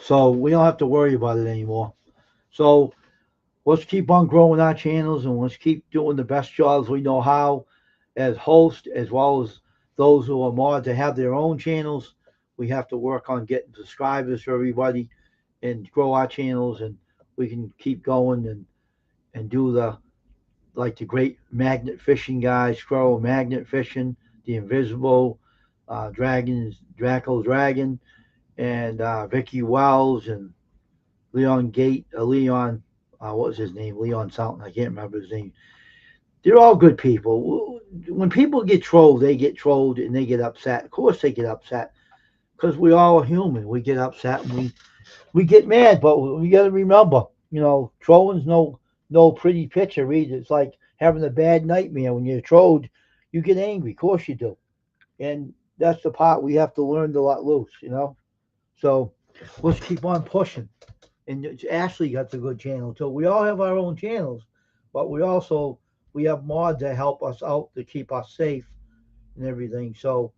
So we don't have to worry about it anymore. So let's keep on growing our channels and let's keep doing the best jobs we know how as hosts as well as those who are mods that have their own channels. We have to work on getting subscribers for everybody and grow our channels, and we can keep going and do the great magnet fishing guys, Squirrel Magnet Fishing, the Invisible, Draco Dragon, and Vicky Wells and Leon Gate, what was his name? Leon something. I can't remember his name. They're all good people. When people get trolled, they get trolled and they get upset. Of course, they get upset because we all are human. We get upset and we get mad, but we got to remember, trolling's no pretty picture either. It's like having a bad nightmare. When you're trolled, you get angry. Of course you do, and that's the part we have to learn to let loose. So let's keep on pushing. And Ashley got the good channel too. We all have our own channels, but we have mods that help us out to keep us safe and everything. So,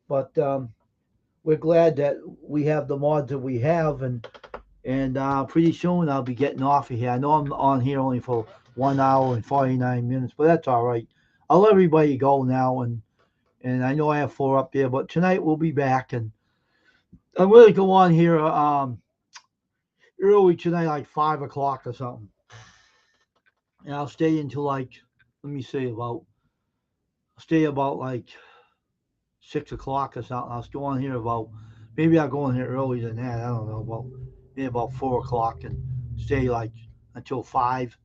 but we're glad that we have the mods that we have, and pretty soon I'll be getting off of here. I know I'm on here only for 1 hour and 49 minutes, but that's all right. I'll let everybody go now, and I know I have 4 up there, but tonight we'll be back, and I'm going to go on here early tonight, like 5 o'clock or something. and I'll stay until like, let me see, stay about like 6 o'clock or something. I'll still on here about, maybe I'll go in here earlier than that. I don't know, maybe about 4 o'clock and stay like until 5,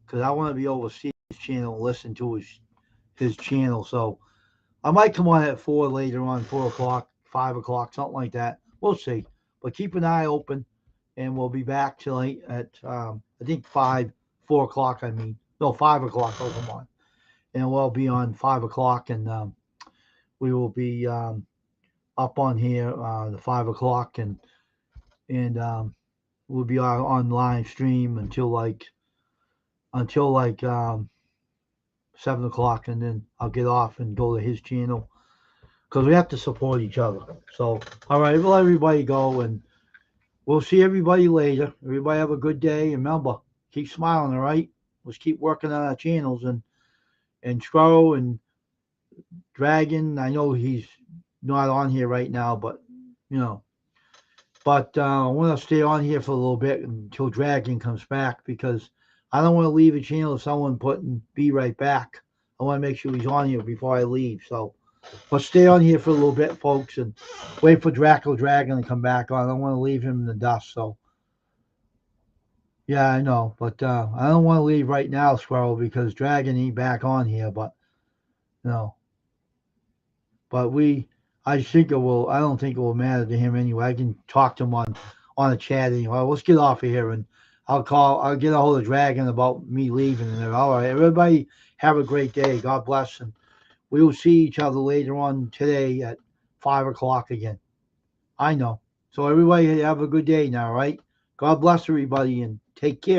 because I want to be able to see his channel and listen to his channel. So I might come on at 4 later on, 4 o'clock, 5 o'clock, something like that. We'll see. But keep an eye open, and we'll be back tonight at I think 4 o'clock. I mean, no, 5 o'clock. I'll come on, and we'll be on 5 o'clock, and we will be up on here the 5 o'clock, and we'll be on live stream until like 7 o'clock, and then I'll get off and go to his channel, because we have to support each other. So, all right, we'll let everybody go, and we'll see everybody later. Everybody have a good day, and remember, keep smiling, all right? Let's keep working on our channels, and Squirrel and Dragon. I know he's not on here right now, but I want to stay on here for a little bit until Dragon comes back, because I don't want to leave a channel if someone putting be right back. I want to make sure he's on here before I leave. So let's stay on here for a little bit, folks, and wait for Draco Dragon to come back on. I don't want to leave him in the dust. So yeah, I know, but I don't want to leave right now, Squirrel, because Dragon ain't back on here. But I think it will. I don't think it will matter to him anyway. I can talk to him on a chat anyway. Let's get off of here, and I'll get a hold of Dragon about me leaving. And all right, everybody have a great day. God bless, and we will see each other later on today at 5 o'clock again. I know. So everybody have a good day now, all right? God bless everybody, and take care.